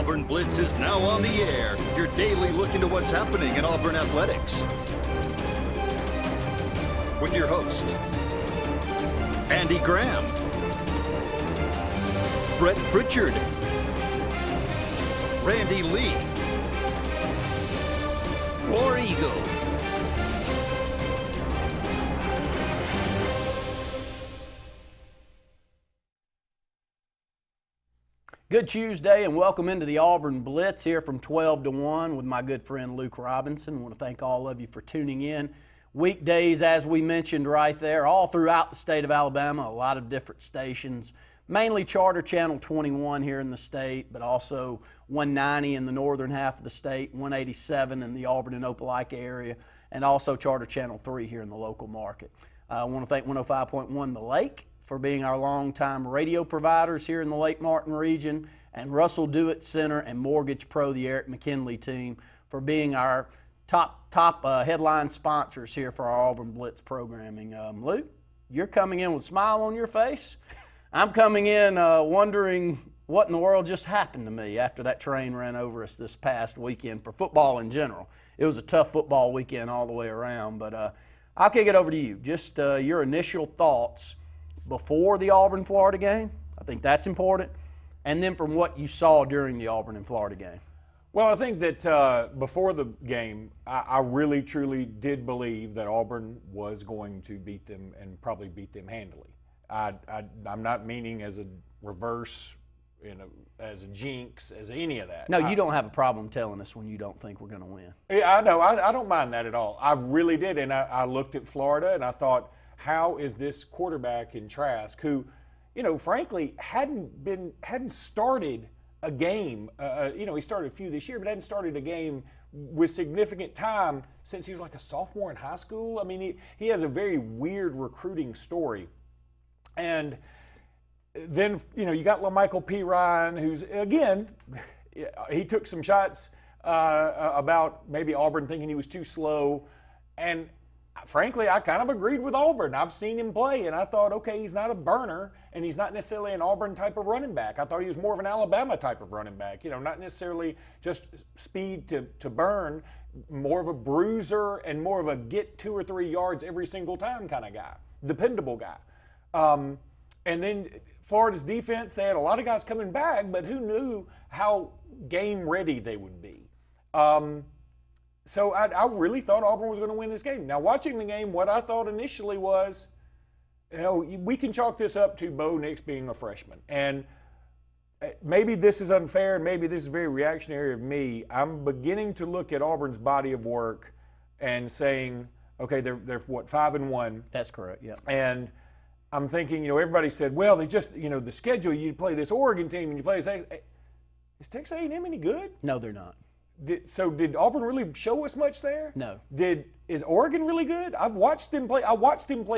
Auburn Blitz is now on the air. Your daily look into what's happening in Auburn athletics. With your host, Andy Graham, Brett Pritchard, Randy Lee, War Eagle. Good Tuesday and welcome into the Auburn Blitz here from 12 to 1 with my good friend Luke Robinson. I want to thank all of you for tuning in. Weekdays, as we mentioned right there, all throughout the state of Alabama, a lot of different stations, mainly Charter Channel 21 here in the state, but also 190 in the northern half of the state, 187 in the Auburn and Opelika area, and also Charter Channel 3 here in the local market. I want to thank 105.1 The Lake for being our longtime radio providers here in the Lake Martin region, and Russell Dewitt Center and Mortgage Pro, the Eric McKinley team, for being our top headline sponsors here for our Auburn Blitz programming. Luke, you're coming in with a smile on your face. I'm coming in wondering what in the world just happened to me after that train ran over us this past weekend for football in general. It was a tough football weekend all the way around, but I'll kick it over to you. Just your initial thoughts before the Auburn-Florida game. I think that's important. And then from what you saw during the Auburn and Florida game. Well, I think that before the game, I really, truly did believe that Auburn was going to beat them and probably beat them handily. I'm not meaning as a reverse, as a jinx, as any of that. No, you don't have a problem telling us when you don't think we're going to win. Yeah, I know. I don't mind that at all. I really did. And I looked at Florida and I thought, how is this quarterback in Trask, who, frankly, hadn't started a game. He started a few this year, but hadn't started a game with significant time since he was like a sophomore in high school. I mean, he has a very weird recruiting story. And then, you got LaMichael P. Ryan, who's, again, he took some shots about maybe Auburn thinking he was too slow. And frankly, I kind of agreed with Auburn. I've seen him play, and I thought, okay, he's not a burner, and he's not necessarily an Auburn type of running back. I thought he was more of an Alabama type of running back, not necessarily just speed to burn, more of a bruiser and more of a get 2 or 3 yards every single time kind of guy, dependable guy. And then Florida's defense, they had a lot of guys coming back, but who knew how game ready they would be. So I really thought Auburn was going to win this game. Now, watching the game, what I thought initially was, we can chalk this up to Bo Nix being a freshman. And maybe this is unfair, and maybe this is very reactionary of me. I'm beginning to look at Auburn's body of work and saying, okay, they're what, 5-1? That's correct, yeah. And I'm thinking, everybody said, well, they just, the schedule, you play this Oregon team and you play this. Is Texas A&M any good? No, they're not. Did Auburn really show us much there? No. Is Oregon really good? I watched them play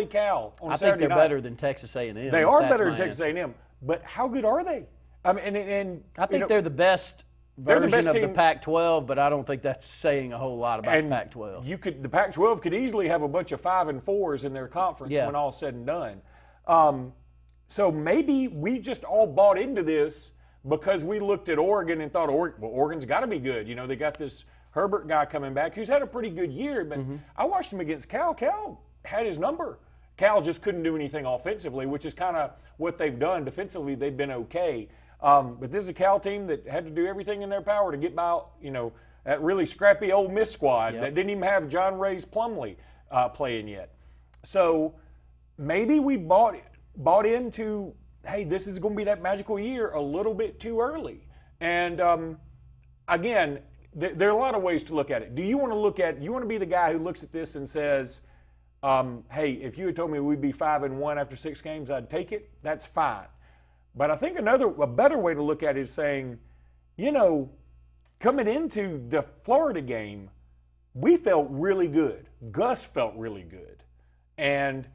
Cal on Saturday night. I think they're better than Texas A&M. They are better than Texas A&M, but how good are they? I mean, and I think they're the best version of the Pac-12, but I don't think that's saying a whole lot about the Pac-12. The Pac-12 could easily have a bunch of 5 and 4s in their conference when all's said and done. So maybe we just all bought into this because we looked at Oregon and thought, Oregon's got to be good. They got this Herbert guy coming back who's had a pretty good year, but I watched him against Cal. Cal had his number. Cal just couldn't do anything offensively, which is kind of what they've done. Defensively, they've been okay. But this is a Cal team that had to do everything in their power to get by, that really scrappy Ole Miss squad that didn't even have John Ray's Plumlee playing yet. So maybe we bought into, hey, this is going to be that magical year a little bit too early. And again, there are a lot of ways to look at it. You want to be the guy who looks at this and says, hey, if you had told me we'd be 5-1 after 6 games, I'd take it. That's fine. But I think a better way to look at it is saying, coming into the Florida game, we felt really good. Gus felt really good. And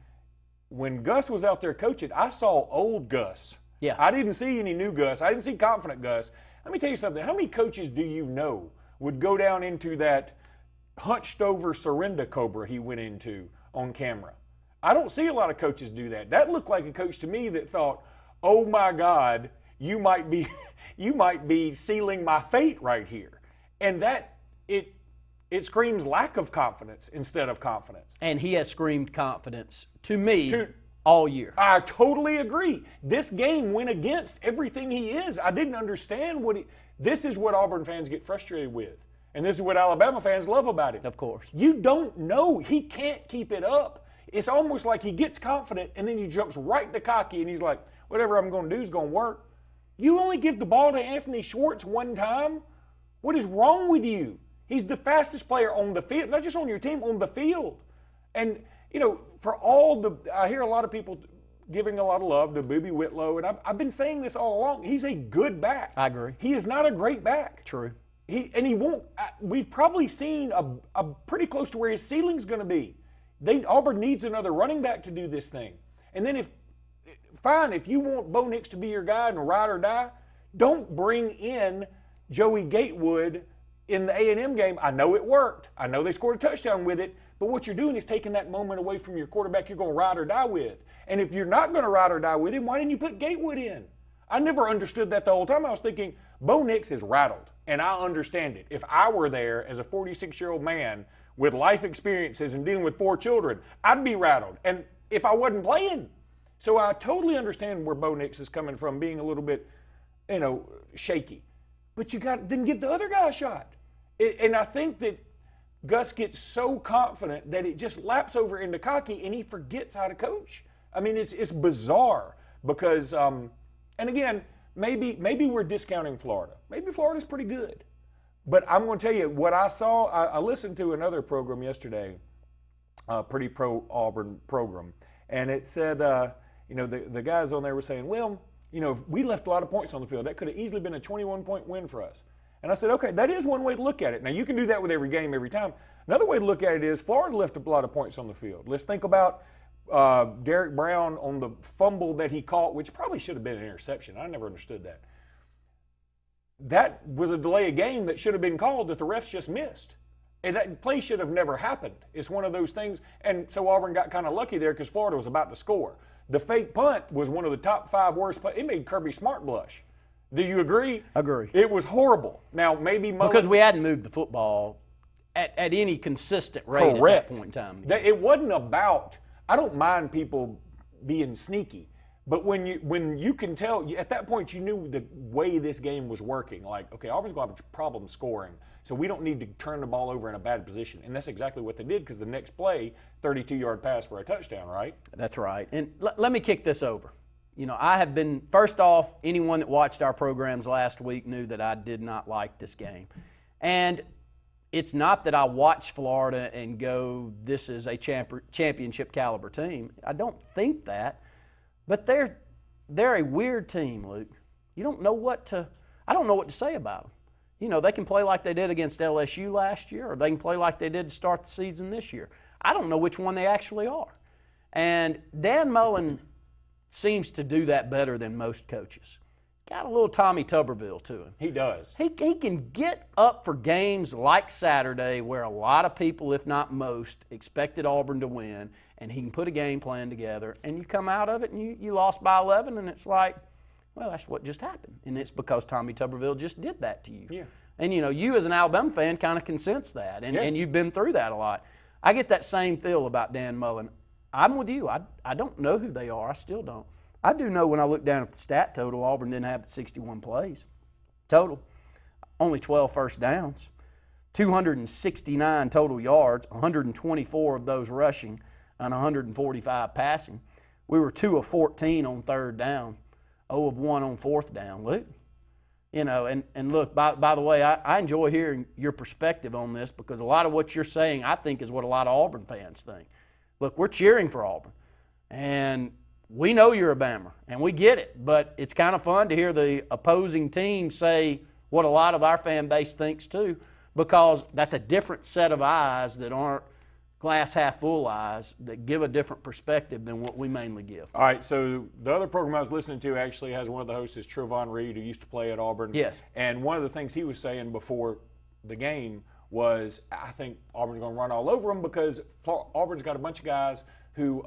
when Gus was out there coaching, I saw old Gus. Yeah. I didn't see any new Gus. I didn't see confident Gus. Let me tell you something. How many coaches do you know would go down into that hunched over Surrender Cobra he went into on camera? I don't see a lot of coaches do that. That looked like a coach to me that thought, oh my God, you might be you might be sealing my fate right here. And that, it screams lack of confidence instead of confidence. And he has screamed confidence to me all year. I totally agree. This game went against everything he is. I didn't understand this is what Auburn fans get frustrated with. And this is what Alabama fans love about him. Of course. You don't know. He can't keep it up. It's almost like he gets confident and then he jumps right to cocky and he's like, whatever I'm going to do is going to work. You only give the ball to Anthony Schwartz one time? What is wrong with you? He's the fastest player on the field, not just on your team, on the field. And, I hear a lot of people giving a lot of love to Boobie Whitlow, and I've been saying this all along. He's a good back. I agree. He is not a great back. True. He won't. We've probably seen a pretty close to where his ceiling's going to be. Auburn needs another running back to do this thing. And then if you want Bo Nix to be your guy and ride or die, don't bring in Joey Gatewood in the A&M game. I know it worked. I know they scored a touchdown with it. But what you're doing is taking that moment away from your quarterback you're going to ride or die with. And if you're not going to ride or die with him, why didn't you put Gatewood in? I never understood that the whole time. I was thinking, Bo Nix is rattled, and I understand it. If I were there as a 46-year-old man with life experiences and dealing with 4 children, I'd be rattled. And if I wasn't playing. So I totally understand where Bo Nix is coming from, being a little bit, shaky. But you got then give the other guy a shot. And I think that Gus gets so confident that it just laps over into cocky and he forgets how to coach. I mean, it's bizarre because, and again, maybe we're discounting Florida. Maybe Florida's pretty good. But I'm going to tell you what I saw. I listened to another program yesterday, a pretty pro-Auburn program, and it said, the guys on there were saying, well, we left a lot of points on the field. That could have easily been a 21-point win for us. And I said, okay, that is one way to look at it. Now, you can do that with every game, every time. Another way to look at it is Florida left a lot of points on the field. Let's think about Derek Brown on the fumble that he caught, which probably should have been an interception. I never understood that. That was a delay of game that should have been called that the refs just missed. And that play should have never happened. It's one of those things. And so Auburn got kind of lucky there because Florida was about to score. The fake punt was one of the top 5 worst punts. It made Kirby Smart blush. Do you agree? Agree. It was horrible. Now, maybe because we hadn't moved the football at any consistent rate Correct. At that point in time. It wasn't about, I don't mind people being sneaky, but when you can tell, at that point you knew the way this game was working. Like, okay, Auburn's going to have a problem scoring, so we don't need to turn the ball over in a bad position. And that's exactly what they did because the next play, 32-yard pass for a touchdown, right? That's right. And let me kick this over. I have been, first off, anyone that watched our programs last week knew that I did not like this game. And it's not that I watch Florida and go, this is a championship caliber team. I don't think that. But they're a weird team, Luke. I don't know what to say about them. They can play like they did against LSU last year, or they can play like they did to start the season this year. I don't know which one they actually are. And Dan Mullen seems to do that better than most coaches. Got a little Tommy Tuberville to him. He does. He can get up for games like Saturday where a lot of people, if not most, expected Auburn to win, and he can put a game plan together, and you come out of it and you lost by 11, and it's like, well, that's what just happened. And it's because Tommy Tuberville just did that to you. Yeah. And, you as an Alabama fan kind of can sense that, and you've been through that a lot. I get that same feel about Dan Mullen. I'm with you. I don't know who they are. I still don't. I do know when I look down at the stat total, Auburn didn't have 61 plays total. Only 12 first downs, 269 total yards, 124 of those rushing, and 145 passing. We were 2 of 14 on third down, 0 of 1 on fourth down, Luke. And look, by the way, I enjoy hearing your perspective on this because a lot of what you're saying, I think, is what a lot of Auburn fans think. Look, we're cheering for Auburn, and we know you're a Bammer, and we get it, but it's kind of fun to hear the opposing team say what a lot of our fan base thinks too, because that's a different set of eyes that aren't glass half full eyes that give a different perspective than what we mainly give. All right, so the other program I was listening to actually has one of the hosts is Trevon Reed, who used to play at Auburn. Yes. And one of the things he was saying before the game was, I think Auburn's going to run all over them because Auburn's got a bunch of guys who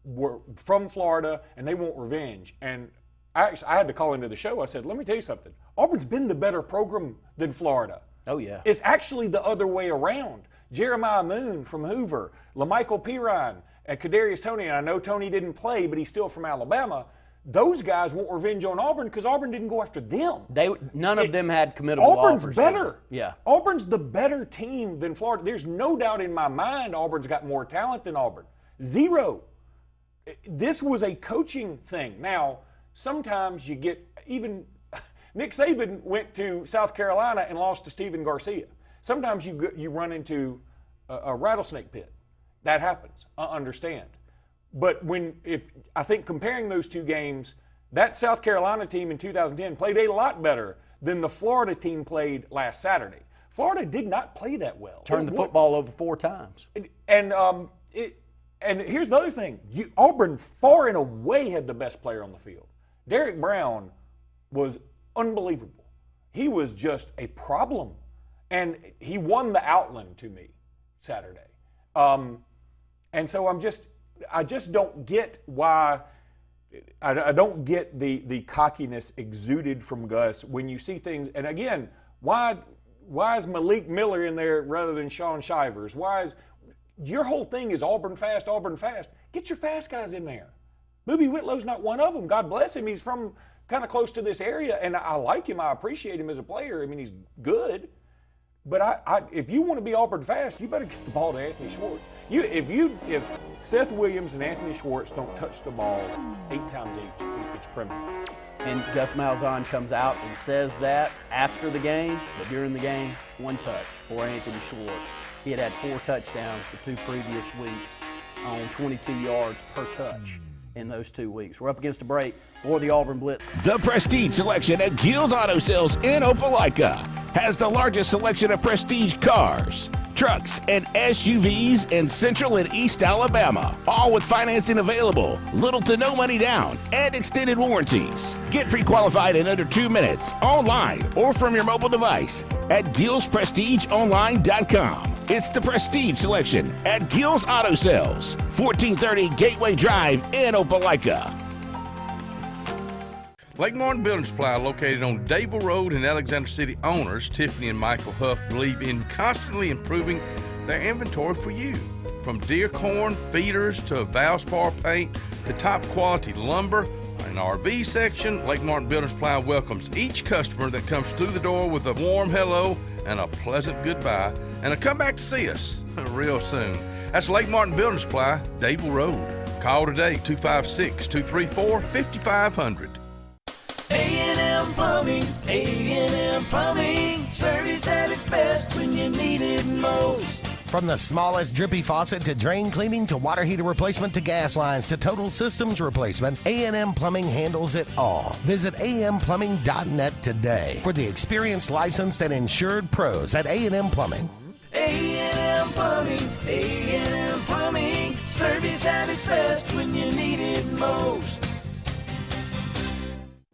were from Florida and they want revenge. And I had to call into the show. I said, let me tell you something. Auburn's been the better program than Florida. Oh, yeah. It's actually the other way around. Jeremiah Moon from Hoover, LaMichael Pirine, and Kadarius Toney, and I know Toney didn't play, but he's still from Alabama. Those guys want revenge on Auburn because Auburn didn't go after them. None of them had committable Auburn's offers. better. Yeah. Auburn's the better team than Florida. There's no doubt in my mind Auburn's got more talent than Auburn. Zero. This was a coaching thing. Now, sometimes you get even Nick Saban went to South Carolina and lost to Stephen Garcia. Sometimes you run into a rattlesnake pit. That happens. I understand. But I think comparing those two games, that South Carolina team in 2010 played a lot better than the Florida team played last Saturday. Florida did not play that well. Turned the football over 4 times. And here's the other thing. Auburn far and away had the best player on the field. Derek Brown was unbelievable. He was just a problem. And he won the Outland to me Saturday. And so I just don't get why I don't get the cockiness exuded from Gus when you see things. And again, why is Malik Miller in there rather than Sean Shivers? Why is your whole thing is Auburn fast, Auburn fast? Get your fast guys in there. Boobie Whitlow's not one of them. God bless him. He's from kind of close to this area, and I like him. I appreciate him as a player. I mean, he's good. But if you want to be Auburn fast, you better get the ball to Anthony Schwartz. If Seth Williams and Anthony Schwartz don't touch the ball 8 times each, it's criminal. And Gus Malzahn comes out and says that after the game, but during the game, 1 touch for Anthony Schwartz. He had 4 touchdowns the 2 previous weeks on 22 yards per touch in those 2 weeks. We're up against a break for the Auburn Blitz. The Prestige Selection at Gill's Auto Sales in Opelika has the largest selection of prestige cars, trucks, and SUVs in Central and East Alabama, all with financing available, little to no money down, and extended warranties. Get pre-qualified in under 2 minutes, online or from your mobile device at GillsPrestigeOnline.com. It's the Prestige Selection at Gill's Auto Sales, 1430 Gateway Drive in Opelika. Lake Martin Building Supply, located on Dable Road in Alexander City. Owners Tiffany and Michael Huff believe in constantly improving their inventory for you. From deer corn, feeders, to Valspar paint, to top quality lumber, and RV section, Lake Martin Building Supply welcomes each customer that comes through the door with a warm hello and a pleasant goodbye, and a come back to see us real soon. That's Lake Martin Building Supply, Dable Road. Call today, 256-234-5500. A&M Plumbing, A&M Plumbing, service at its best when you need it most. From the smallest drippy faucet to drain cleaning to water heater replacement to gas lines to total systems replacement, A&M Plumbing handles it all. Visit amplumbing.net today for the experienced, licensed, and insured pros at A&M Plumbing. A&M Plumbing, A&M Plumbing, service at its best when you need it most.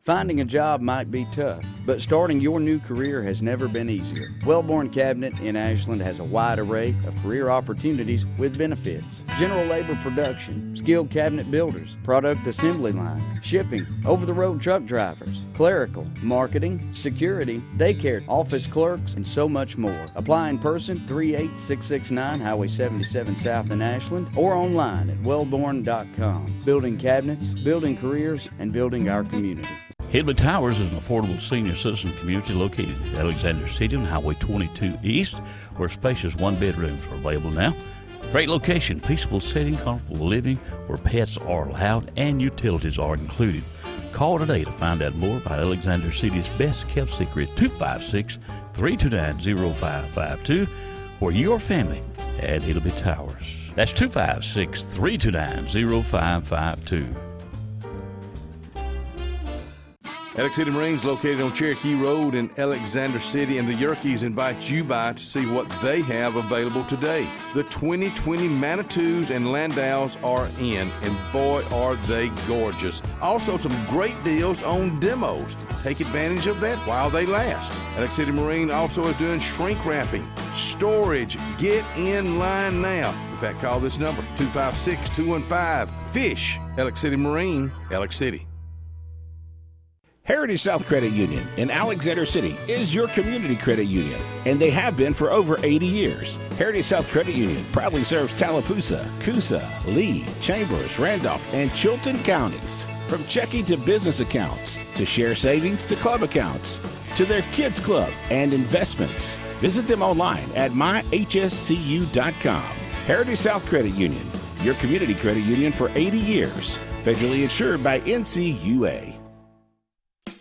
Finding a job might be tough, but starting your new career has never been easier. Wellborn Cabinet in Ashland has a wide array of career opportunities with benefits. General labor production, skilled cabinet builders, product assembly line, shipping, over-the-road truck drivers, clerical, marketing, security, daycare, office clerks, and so much more. Apply in person, 38669 Highway 77 South in Ashland, or online at wellborn.com. Building cabinets, building careers, and building our community. Hillbilly Towers is an affordable senior citizen community located in Alexander City on Highway 22 East, where spacious 1-bedrooms are available now. Great location, peaceful setting, comfortable living, where pets are allowed and utilities are included. Call today to find out more about Alexander City's best kept secret, 256-329-0552, for your family at Hillbilly Towers. That's 256-329-0552. Alex City Marines, located on Cherokee Road in Alexander City, and the Yerkes invite you by to see what they have available today. The 2020 Manitous and Landaus are in, and boy, are they gorgeous. Also, some great deals on demos. Take advantage of that while they last. Alex City Marine also is doing shrink wrapping, storage. Get in line now. In fact, call this number, 256-215-FISH. Alex City Marine, Alex City. Heritage South Credit Union in Alexander City is your community credit union, and they have been for over 80 years. Heritage South Credit Union proudly serves Tallapoosa, Coosa, Lee, Chambers, Randolph, and Chilton counties. From checking to business accounts, to share savings to club accounts, to their kids club and investments. Visit them online at myhscu.com. Heritage South Credit Union, your community credit union for 80 years. Federally insured by NCUA.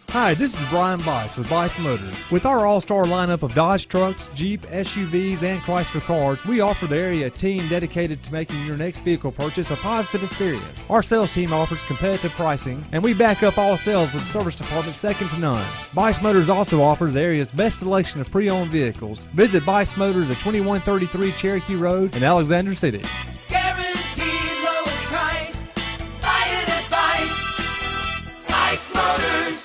Hi, this is Brian Bice with Bice Motors. With our all-star lineup of Dodge trucks, Jeep, SUVs, and Chrysler cars, we offer the area a team dedicated to making your next vehicle purchase a positive experience. Our sales team offers competitive pricing, and we back up all sales with a service department second to none. Bice Motors also offers the area's best selection of pre-owned vehicles. Visit Bice Motors at 2133 Cherokee Road in Alexander City. Guaranteed lowest price. Buy it at Bice Motors.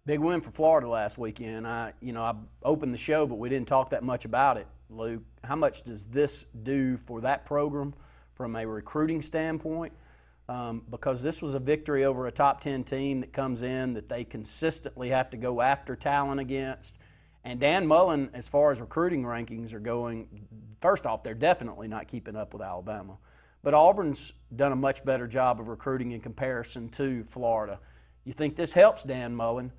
Big win for Florida last weekend. I opened the show, but we didn't talk that much about it. Luke, how much does this do for that program from a recruiting standpoint? Because this was a victory over a top 10 team that comes in that they consistently have to go after talent against. And Dan Mullen, as far as recruiting rankings are going, first off, they're definitely not keeping up with Alabama. But Auburn's done a much better job of recruiting in comparison to Florida. You think this helps Dan Mullen?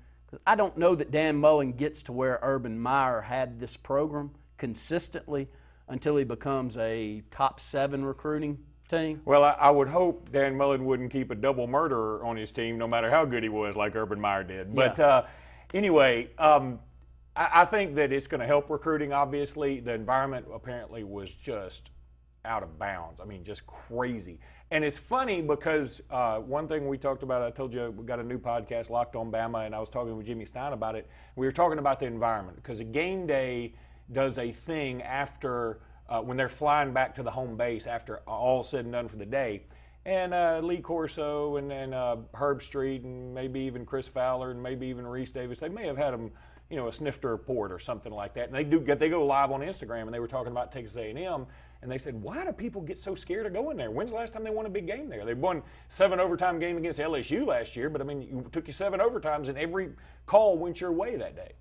I don't know that Dan Mullen gets to where Urban Meyer had this program consistently until he becomes a top 7 recruiting team. Well, I would hope Dan Mullen wouldn't keep a double murderer on his team no matter how good he was like Urban Meyer did. But anyway, I think that it's going to help recruiting, obviously. The environment apparently was just out of bounds. I mean, just crazy. And it's funny because one thing we talked about, I told you we got a new podcast, Locked on Bama, and I was talking with Jimmy Stein about it. We were talking about the environment because a game day does a thing after when they're flying back to the home base after all said and done for the day. And Lee Corso and Herb Street and maybe even Chris Fowler and maybe even Reese Davis, they may have had them, a snifter report or something like that. And they go live on Instagram, and they were talking about Texas A&M. And they said, why do people get so scared of going there? When's the last time they won a big game there? They won 7 overtime game against LSU last year, but I mean, it took you 7 overtimes and every call went your way that day.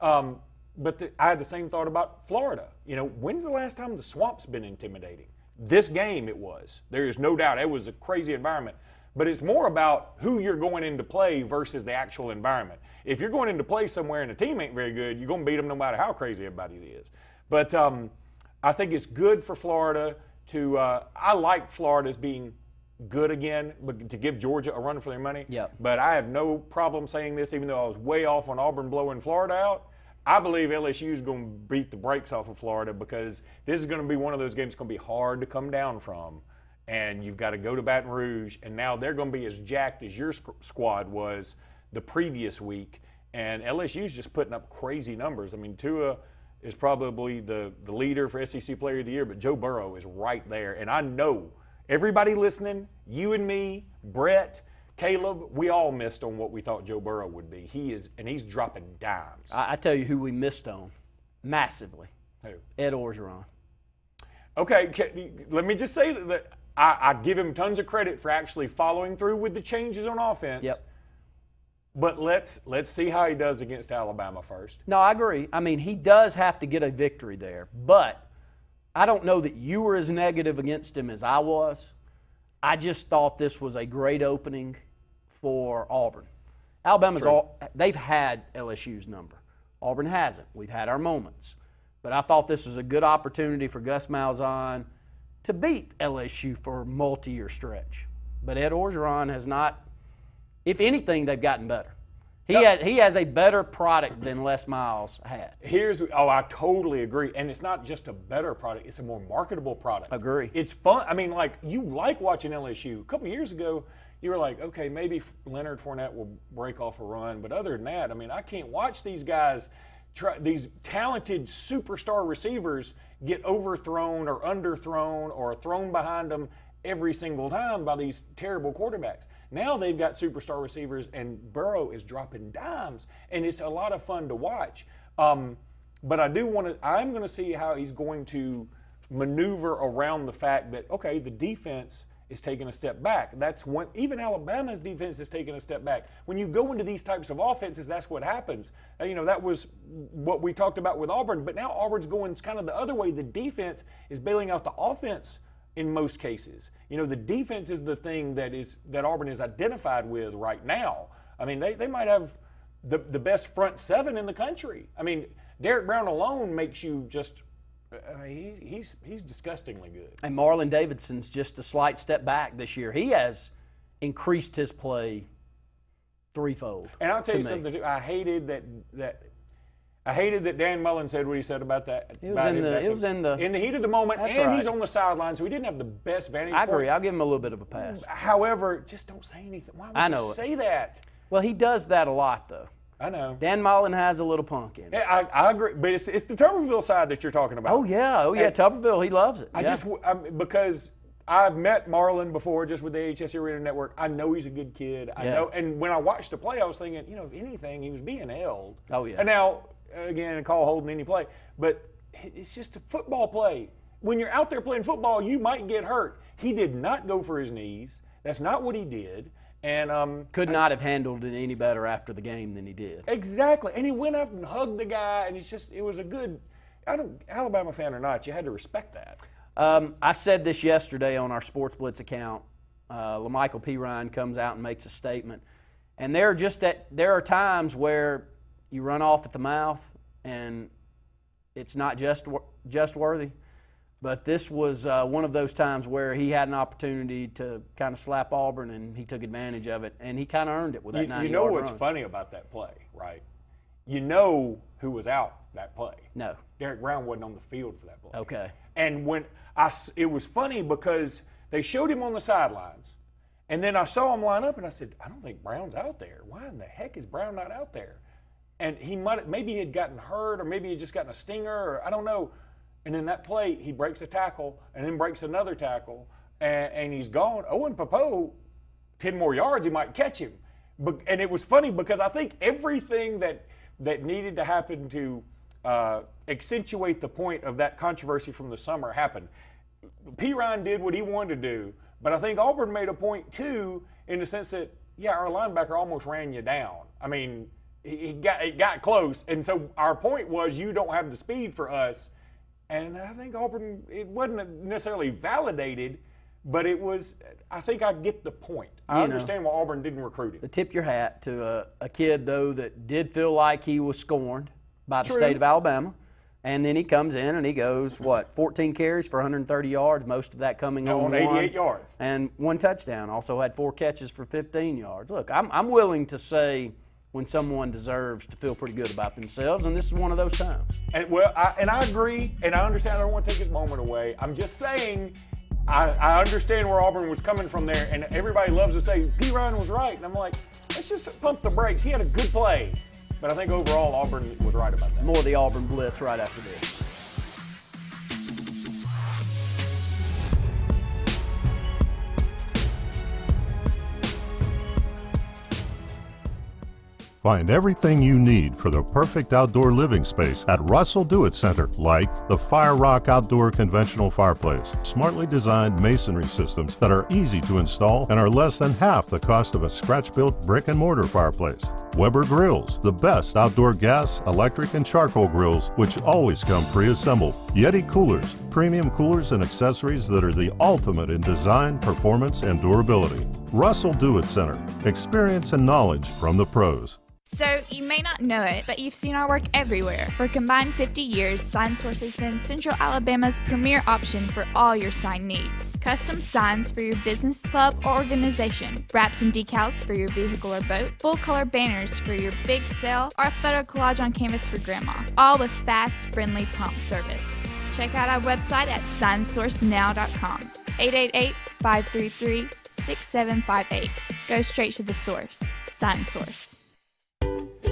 But I had the same thought about Florida. When's the last time the Swamp's been intimidating? This game it was. There is no doubt. It was a crazy environment. But it's more about who you're going into play versus the actual environment. If you're going into play somewhere and the team ain't very good, you're going to beat them no matter how crazy everybody is. But I think it's good for Florida to I like Florida as being good again, but to give Georgia a run for their money. Yep. But I have no problem saying this, even though I was way off on Auburn blowing Florida out. I believe LSU is going to beat the brakes off of Florida because this is going to be one of those games that's going to be hard to come down from. And you've got to go to Baton Rouge, and now they're going to be as jacked as your squad was the previous week. And LSU's just putting up crazy numbers. I mean, Tua is probably the leader for SEC Player of the Year, but Joe Burrow is right there. And I know everybody listening, you and me, Brett, Caleb, we all missed on what we thought Joe Burrow would be. He's dropping dimes. I tell you who we missed on massively. Who? Ed Orgeron. Okay, let me just say that I give him tons of credit for actually following through with the changes on offense. Yep. But let's see how he does against Alabama first. No, I agree. I mean, he does have to get a victory there. But I don't know that you were as negative against him as I was. I just thought this was a great opening for Auburn. Alabama's they've had LSU's number. Auburn hasn't. We've had our moments. But I thought this was a good opportunity for Gus Malzahn to beat LSU for a multi-year stretch. But Ed Orgeron has not. If anything, they've gotten better. He has a better product than Les Miles had. I totally agree. And it's not just a better product, it's a more marketable product. Agree. It's fun. I mean, you like watching LSU. A couple years ago, you were like, okay, maybe Leonard Fournette will break off a run. But other than that, I mean, I can't watch these guys, these talented superstar receivers, get overthrown or underthrown or thrown behind them every single time by these terrible quarterbacks. Now they've got superstar receivers, and Burrow is dropping dimes, and it's a lot of fun to watch. But I'm going to see how he's going to maneuver around the fact that, okay, the defense is taking a step back. That's when even Alabama's defense is taking a step back. When you go into these types of offenses, that's what happens. That was what we talked about with Auburn, but now Auburn's going kind of the other way. The defense is bailing out the offense in most cases. The defense is the thing that Auburn is identified with right now. I mean, they might have the best front seven in the country. I mean, Derek Brown alone makes you just he's disgustingly good. And Marlon Davidson's just a slight step back this year. He has increased his play threefold. And I'll tell you something too. I hated that Dan Mullen said what he said about that. It was in the heat of the moment, and right. He's on the sideline, so he didn't have the best vantage point. I agree. Point. I'll give him a little bit of a pass. However, just don't say anything. Why would you say that? Well, he does that a lot, though. I know. Dan Mullen has a little punk in it. Yeah, I agree, but it's the Tuberville side that you're talking about. Oh yeah, Tuberville, he loves it. Because I've met Marlon before, just with the AHS Arena Network. I know he's a good kid. I know, and when I watched the play, I was thinking, if anything, he was being held. Oh yeah. And now, again, call holding any play, but it's just a football play. When you're out there playing football, you might get hurt. He did not go for his knees. That's not what he did. And could not have handled it any better after the game than he did. Exactly, and he went up and hugged the guy, and it was a good. Alabama fan or not, you had to respect that. I said this yesterday on our Sports Blitz account. LaMichael P. Ryan comes out and makes a statement, and there are times where you run off at the mouth, and it's not just worthy. But this was one of those times where he had an opportunity to kind of slap Auburn, and he took advantage of it, and he kind of earned it with that 90-yard run. You know what's funny about that play, right? You know who was out that play. No. Derek Brown wasn't on the field for that play. Okay. And it was funny because they showed him on the sidelines, and then I saw him line up, and I said, I don't think Brown's out there. Why in the heck is Brown not out there? And maybe he had gotten hurt, or maybe he had just gotten a stinger, or I don't know. And in that play, he breaks a tackle and then breaks another tackle, and he's gone. Owen Popo, 10 more yards, he might catch him. And it was funny because I think everything that needed to happen to accentuate the point of that controversy from the summer happened. P. Ryan did what he wanted to do, but I think Auburn made a point too, in the sense that, our linebacker almost ran you down. I mean, it got close, and so our point was, you don't have the speed for us. And I think Auburn, it wasn't necessarily validated, but it was, I think I get the point. I understand why Auburn didn't recruit him. Tip your hat to a kid, though, that did feel like he was scorned by the state of Alabama. And then he comes in and he goes, 14 carries for 130 yards, most of that coming on 88 yards. And 1 touchdown. Also had 4 catches for 15 yards. Look, I'm willing to say when someone deserves to feel pretty good about themselves, and this is one of those times. And I agree, and I understand. I don't want to take his moment away. I'm just saying, I understand where Auburn was coming from there, and everybody loves to say P. Ryan was right, and I'm like, let's just pump the brakes. He had a good play, but I think overall Auburn was right about that. More of the Auburn Blitz right after this. Find everything you need for the perfect outdoor living space at Russell Do-It Center, like the Fire Rock Outdoor Conventional Fireplace. Smartly designed masonry systems that are easy to install and are less than half the cost of a scratch-built brick and mortar fireplace. Weber Grills, the best outdoor gas, electric, and charcoal grills, which always come pre-assembled. Yeti Coolers, premium coolers and accessories that are the ultimate in design, performance, and durability. Russell Do-It Center, experience and knowledge from the pros. So, you may not know it, but you've seen our work everywhere. For a combined 50 years, SignSource has been Central Alabama's premier option for all your sign needs. Custom signs for your business, club, or organization. Wraps and decals for your vehicle or boat. Full-color banners for your big sale, or a photo collage on canvas for grandma. All with fast, friendly, prompt service. Check out our website at signsourcenow.com. 888-533 6758. Go straight to the source. Sign Source.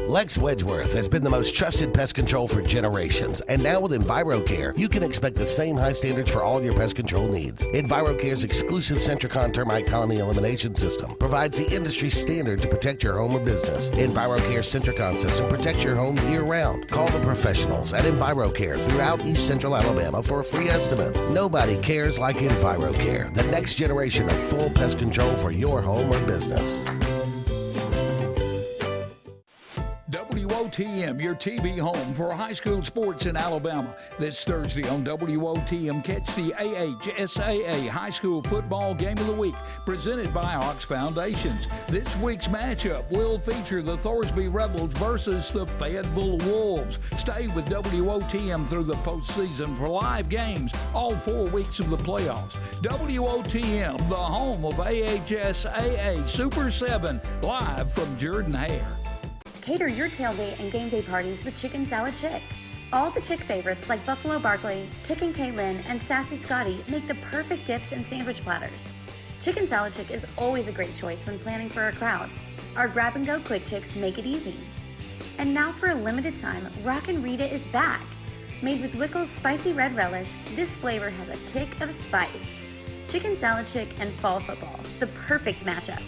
Lex Wedgeworth has been the most trusted pest control for generations, and now with EnviroCare, you can expect the same high standards for all your pest control needs. EnviroCare's exclusive Centricon termite colony elimination system provides the industry standard to protect your home or business. EnviroCare's Centricon system protects your home year-round. Call the professionals at EnviroCare throughout East Central Alabama for a free estimate. Nobody cares like EnviroCare, the next generation of full pest control for your home or business. WOTM, your TV home for high school sports in Alabama. This Thursday on WOTM, catch the AHSAA High School Football Game of the Week, presented by Ox Foundations. This week's matchup will feature the Thorsby Rebels versus the Fayetteville Wolves. Stay with WOTM through the postseason for live games all 4 weeks of the playoffs. WOTM, the home of AHSAA Super 7, live from Jordan Hare. Cater your tailgate and game day parties with Chicken Salad Chick. All the Chick favorites like Buffalo Barkley, Kickin' Kaylin, and Sassy Scotty make the perfect dips and sandwich platters. Chicken Salad Chick is always a great choice when planning for a crowd. Our grab-and-go quick chicks make it easy. And now for a limited time, Rockin' Rita is back. Made with Wickles spicy red relish, this flavor has a kick of spice. Chicken Salad Chick and fall football, the perfect matchup.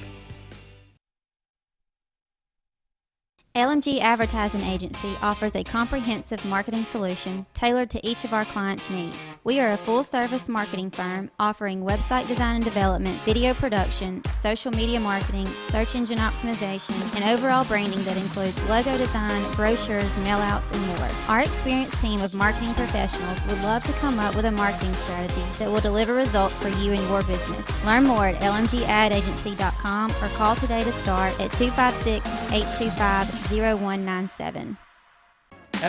LMG Advertising Agency offers a comprehensive marketing solution tailored to each of our clients' needs. We are a full-service marketing firm offering website design and development, video production, social media marketing, search engine optimization, and overall branding that includes logo design, brochures, mailouts, and more. Our experienced team of marketing professionals would love to come up with a marketing strategy that will deliver results for you and your business. Learn more at lmgadagency.com or call today to start at 256-825-0197. At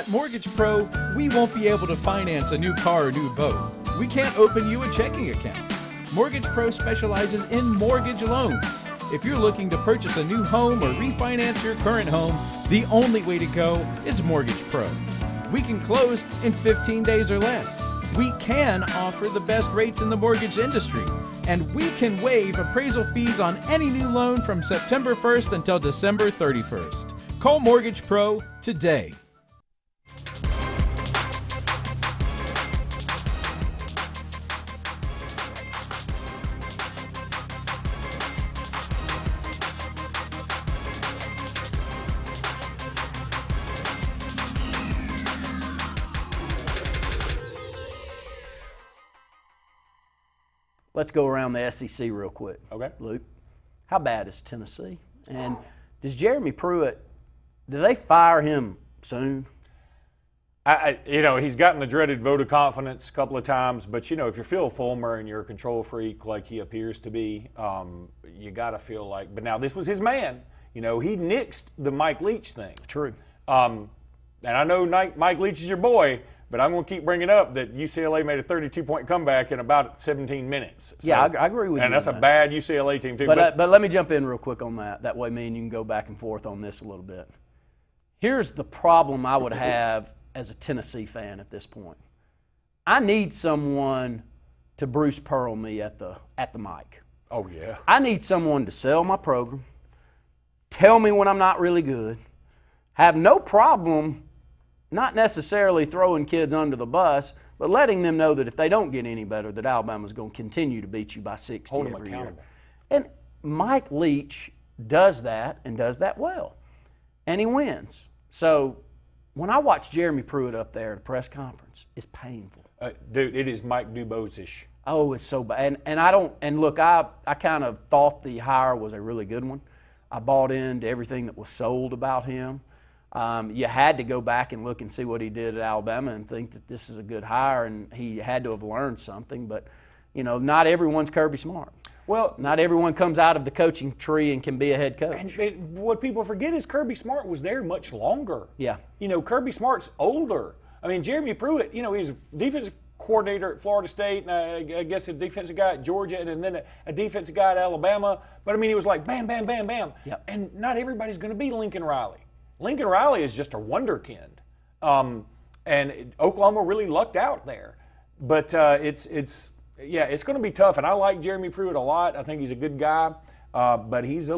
Mortgage Pro, we won't be able to finance a new car or new boat. We can't open you a checking account. Mortgage Pro specializes in mortgage loans. If you're looking to purchase a new home or refinance your current home, the only way to go is Mortgage Pro. We can close in 15 days or less. We can offer the best rates in the mortgage industry. And we can waive appraisal fees on any new loan from September 1st until December 31st. Call Mortgage Pro today. Let's go around the SEC real quick. Okay. Luke, how bad is Tennessee? And does Jeremy Pruitt, do they fire him soon? He's gotten the dreaded vote of confidence a couple of times, but, if you're Phil Fulmer and you're a control freak like he appears to be, you got to feel like, but now this was his man. He nixed the Mike Leach thing. True. And I know Mike Leach is your boy, but I'm going to keep bringing up that UCLA made a 32-point comeback in about 17 minutes. So, yeah, I agree with you. And that's a bad UCLA team, too. But let me jump in real quick on that. That way me and you can go back and forth on this a little bit. Here's the problem I would have as a Tennessee fan at this point. I need someone to Bruce Pearl me at the mic. Oh, yeah. I need someone to sell my program, tell me when I'm not really good, have no problem not necessarily throwing kids under the bus, but letting them know that if they don't get any better, that Alabama's going to continue to beat you by 60 Hold them every accountable. year. And Mike Leach does that and does that well, and he wins. So when I watch Jeremy Pruitt up there at a press conference, it's painful. Dude, it is Mike Dubose-ish. Oh, it's so bad. And I don't. And look, I kind of thought the hire was a really good one. I bought into everything that was sold about him. You had to go back and look and see what he did at Alabama and think that this is a good hire, and he had to have learned something. But, not everyone's Kirby Smart. Well, not everyone comes out of the coaching tree and can be a head coach. And what people forget is Kirby Smart was there much longer. Yeah. Kirby Smart's older. I mean, Jeremy Pruitt, he's a defensive coordinator at Florida State, and I guess a defensive guy at Georgia, and then a defensive guy at Alabama. But, he was like bam, bam, bam, bam. Yep. And not everybody's going to be Lincoln Riley. Lincoln Riley is just a wonderkind. And Oklahoma really lucked out there. But it's Yeah, it's going to be tough, and I like Jeremy Pruitt a lot. I think he's a good guy, but he's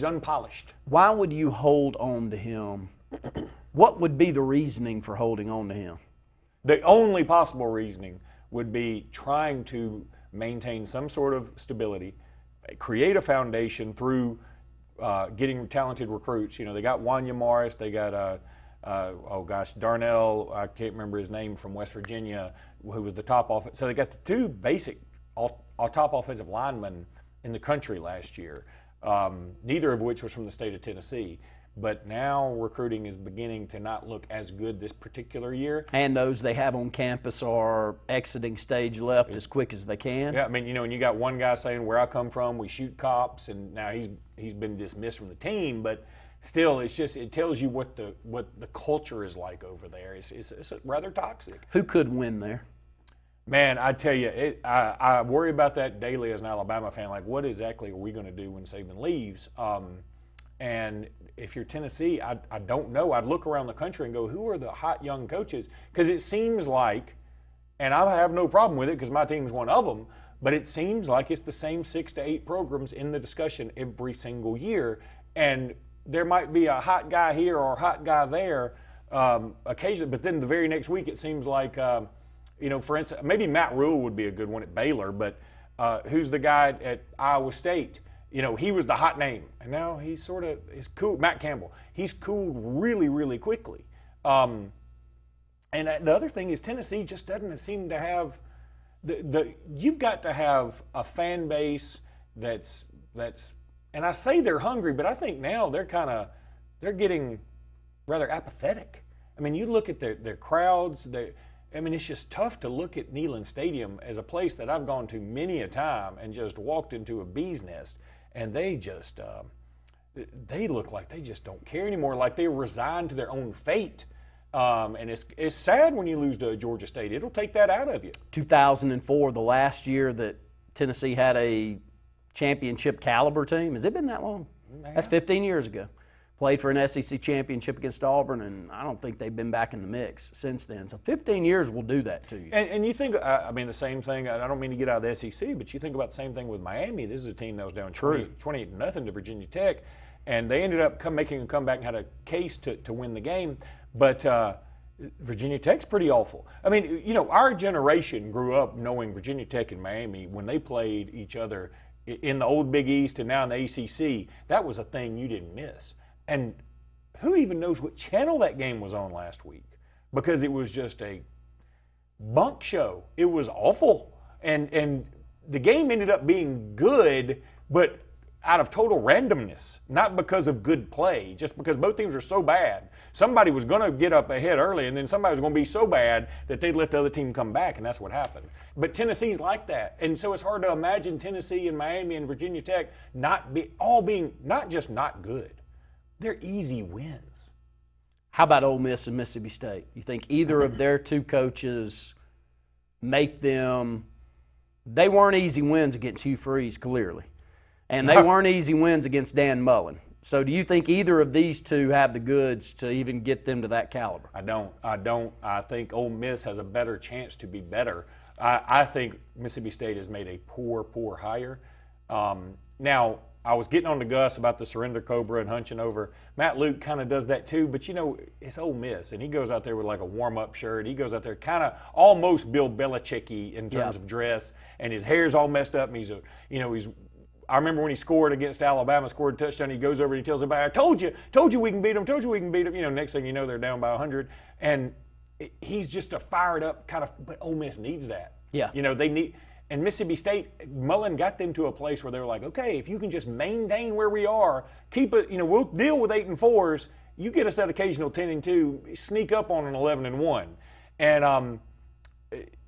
unpolished. Why would you hold on to him? What would be the reasoning for holding on to him? The only possible reasoning would be trying to maintain some sort of stability, create a foundation through getting talented recruits. They got Wanya Morris, they got Darnell, I can't remember his name, from West Virginia, who was the top offensive. So they got the two basic top offensive linemen in the country last year, neither of which was from the state of Tennessee. But now recruiting is beginning to not look as good this particular year. And those they have on campus are exiting stage left as quick as they can. Yeah, I mean, and you got one guy saying, where I come from, we shoot cops, and now he's been dismissed from the team, but still, it tells you what the culture is like over there. It's rather toxic. Who could win there? Man, I tell you, I worry about that daily as an Alabama fan. Like, what exactly are we going to do when Saban leaves? And if you're Tennessee, I don't know. I'd look around the country and go, who are the hot young coaches? Because it seems like, and I have no problem with it because my team's one of them, but it seems like it's the same 6 to 8 programs in the discussion every single year. And there might be a hot guy here or a hot guy there occasionally, but then the very next week it seems like, for instance, maybe Matt Rule would be a good one at Baylor, but who's the guy at Iowa State? He was the hot name, and now he's cool. Matt Campbell, he's cooled really, really quickly. And the other thing is Tennessee just doesn't seem to have you've got to have a fan base that's and I say they're hungry, but I think now they're getting rather apathetic. I mean, you look at their crowds. It's just tough to look at Neyland Stadium as a place that I've gone to many a time and just walked into a bee's nest, and they just they look like they just don't care anymore, like they're resigned to their own fate. And it's sad when you lose to Georgia State. It'll take that out of you. 2004, the last year that Tennessee had a championship caliber team. Has it been that long? Yeah. That's 15 years ago. Played for an SEC championship against Auburn, and I don't think they've been back in the mix since then. So 15 years will do that to you. And you think, the same thing, I don't mean to get out of the SEC, but you think about the same thing with Miami. This is a team that was down 28-0 to Virginia Tech, and they ended up making a comeback and had a case to win the game. But Virginia Tech's pretty awful. I mean, our generation grew up knowing Virginia Tech and Miami when they played each other in the old Big East and now in the ACC. That was a thing you didn't miss. And who even knows what channel that game was on last week? Because it was just a bunk show. It was awful. And the game ended up being good, but out of total randomness, not because of good play, just because both teams are so bad. Somebody was going to get up ahead early, and then somebody was going to be so bad that they'd let the other team come back, and that's what happened. But Tennessee's like that, and so it's hard to imagine Tennessee and Miami and Virginia Tech being not just not good. They're easy wins. How about Ole Miss and Mississippi State? You think either of their two coaches make them – they weren't easy wins against Hugh Freeze, clearly. And they weren't easy wins against Dan Mullen. So do you think either of these two have the goods to even get them to that caliber? I don't. I think Ole Miss has a better chance to be better. I think Mississippi State has made a poor hire. Now, I was getting on to Gus about the surrender cobra and hunching over. Matt Luke kind of does that too, but it's Ole Miss, and he goes out there with like a warm-up shirt. He goes out there kind of almost Bill Belichick-y in terms of dress, and his hair's all messed up, and he's I remember when he scored against Alabama, scored a touchdown, he goes over and he tells everybody, I told you we can beat them, next thing you know, they're down by 100. And he's just a fired up kind of, but Ole Miss needs that. Yeah. They need, and Mississippi State, Mullen got them to a place where they were like, okay, if you can just maintain where we are, keep it, we'll deal with 8-4s, you get us that occasional 10-2, sneak up on an 11-1. And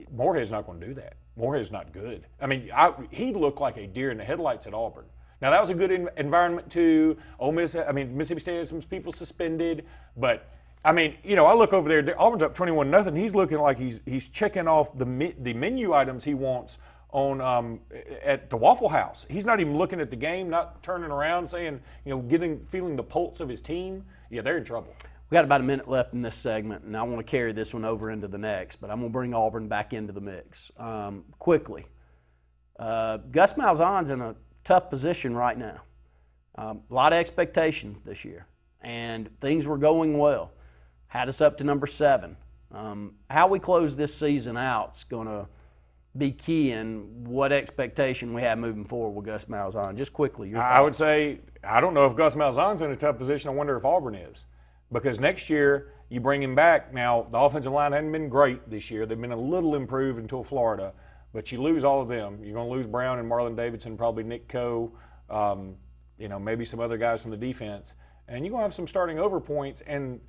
Moorhead's not going to do that. Moorhead's not good. I mean, he looked like a deer in the headlights at Auburn. Now, that was a good environment, too. Mississippi State had some people suspended. But, I look over there. Auburn's up 21-0. He's looking like he's checking off the menu items he wants on at the Waffle House. He's not even looking at the game, not turning around, saying, feeling the pulse of his team. Yeah, they're in trouble. We got about a minute left in this segment, and I want to carry this one over into the next, but I'm going to bring Auburn back into the mix quickly. Gus Malzahn's in a tough position right now. A lot of expectations this year, and things were going well. Had us up to number 7. How we close this season out is going to be key in what expectation we have moving forward with Gus Malzahn. Just quickly, your thoughts. I would say, I don't know if Gus Malzahn's in a tough position. I wonder if Auburn is. Because next year, you bring him back. Now, the offensive line hasn't been great this year. They've been a little improved until Florida. But you lose all of them. You're going to lose Brown and Marlon Davidson, probably Nick Coe, maybe some other guys from the defense. And you're going to have some starting over points. And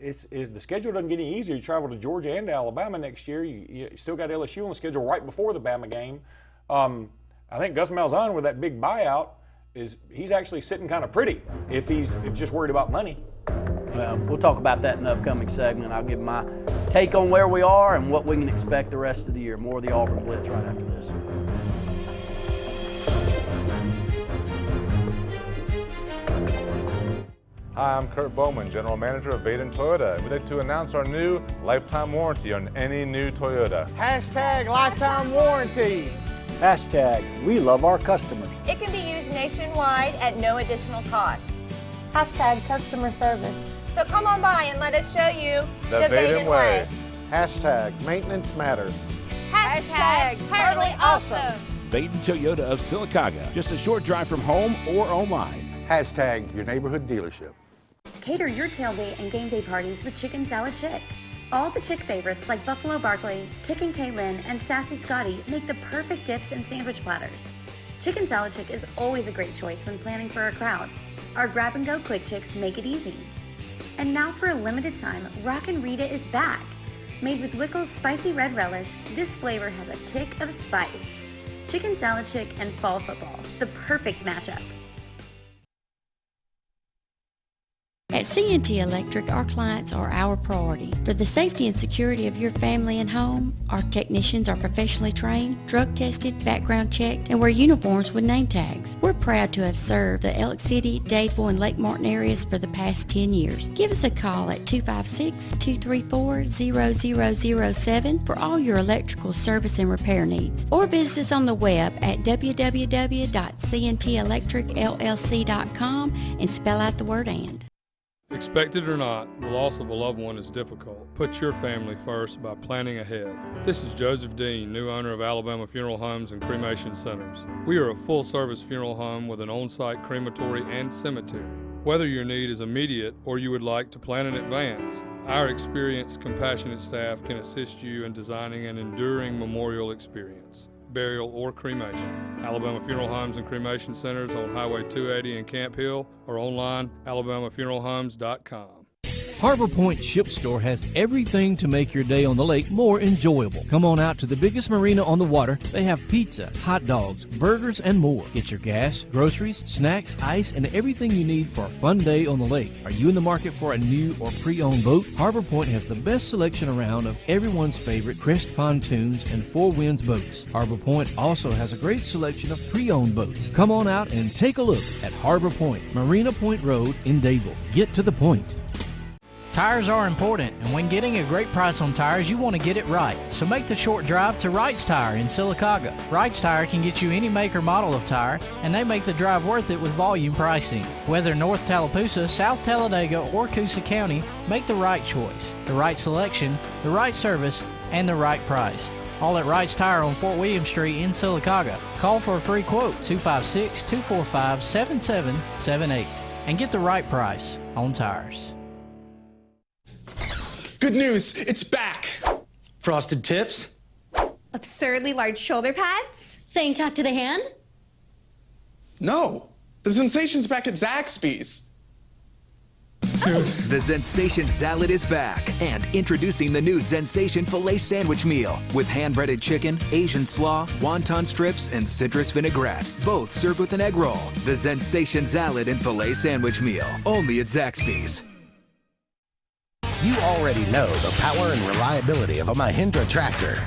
the schedule doesn't get any easier. You travel to Georgia and to Alabama next year. You still got LSU on the schedule right before the Bama game. I think Gus Malzahn, with that big buyout, he's actually sitting kind of pretty if he's just worried about money. Well, we'll talk about that in the upcoming segment. I'll give my take on where we are and what we can expect the rest of the year. More of the Auburn Blitz right after this. Hi, I'm Kurt Bowman, General Manager of Vaden Toyota. We'd like to announce our new lifetime warranty on any new Toyota. Hashtag lifetime warranty. Hashtag we love our customers. It can be used nationwide at no additional cost. Hashtag customer service. So come on by and let us show you the Vaden way. Hashtag maintenance matters. Hashtag totally awesome. Vaden Toyota of Sylacauga, just a short drive from home or online. Hashtag your neighborhood dealership. Cater your tailgate and game day parties with Chicken Salad Chick. All the Chick favorites like Buffalo Barkley, Kickin' Kaylin, and Sassy Scotty make the perfect dips and sandwich platters. Chicken Salad Chick is always a great choice when planning for a crowd. Our grab-and-go quick chicks make it easy. And now for a limited time, Rockin' Rita is back. Made with Wickles spicy red relish, this flavor has a kick of spice. Chicken Salad Chick and fall football, the perfect matchup. At C&T Electric, our clients are our priority. For the safety and security of your family and home, our technicians are professionally trained, drug tested, background checked, and wear uniforms with name tags. We're proud to have served the Elk City, Dadeville, and Lake Martin areas for the past 10 years. Give us a call at 256-234-0007 for all your electrical service and repair needs, or visit us on the web at www.cntelectricllc.com and spell out the word "and." Expect it or not, the loss of a loved one is difficult. Put your family first by planning ahead. This is Joseph Dean, new owner of Alabama Funeral Homes and Cremation Centers. We are a full-service funeral home with an on-site crematory and cemetery. Whether your need is immediate or you would like to plan in advance, our experienced, compassionate staff can assist you in designing an enduring memorial experience, burial, or cremation. Alabama Funeral Homes and Cremation Centers on Highway 280 in Camp Hill or online, alabamafuneralhomes.com. Harbor Point Ship Store has everything to make your day on the lake more enjoyable. Come on out to the biggest marina on the water. They have pizza, hot dogs, burgers, and more. Get your gas, groceries, snacks, ice, and everything you need for a fun day on the lake. Are you in the market for a new or pre-owned boat? Harbor Point has the best selection around of everyone's favorite Crest pontoons and Four Winds boats. Harbor Point also has a great selection of pre-owned boats. Come on out and take a look at Harbor Point, Marina Point Road in Dadeville. Get to the point. Tires are important, and when getting a great price on tires, you want to get it right. So make the short drive to Wright's Tire in Sylacauga. Wright's Tire can get you any make or model of tire, and they make the drive worth it with volume pricing. Whether North Tallapoosa, South Talladega, or Coosa County, make the right choice, the right selection, the right service, and the right price. All at Wright's Tire on Fort William Street in Sylacauga. Call for a free quote, 256-245-7778, and get the right price on tires. Good news, it's back. Frosted Tips. Absurdly large shoulder pads? Saying talk to the hand? No, the sensation's back at Zaxby's. The Zensation Salad is back, and introducing the new Zensation Filet Sandwich Meal with hand-breaded chicken, Asian slaw, wonton strips, and citrus vinaigrette, both served with an egg roll. The Zensation Salad and Filet Sandwich Meal, only at Zaxby's. You already know the power and reliability of a Mahindra tractor.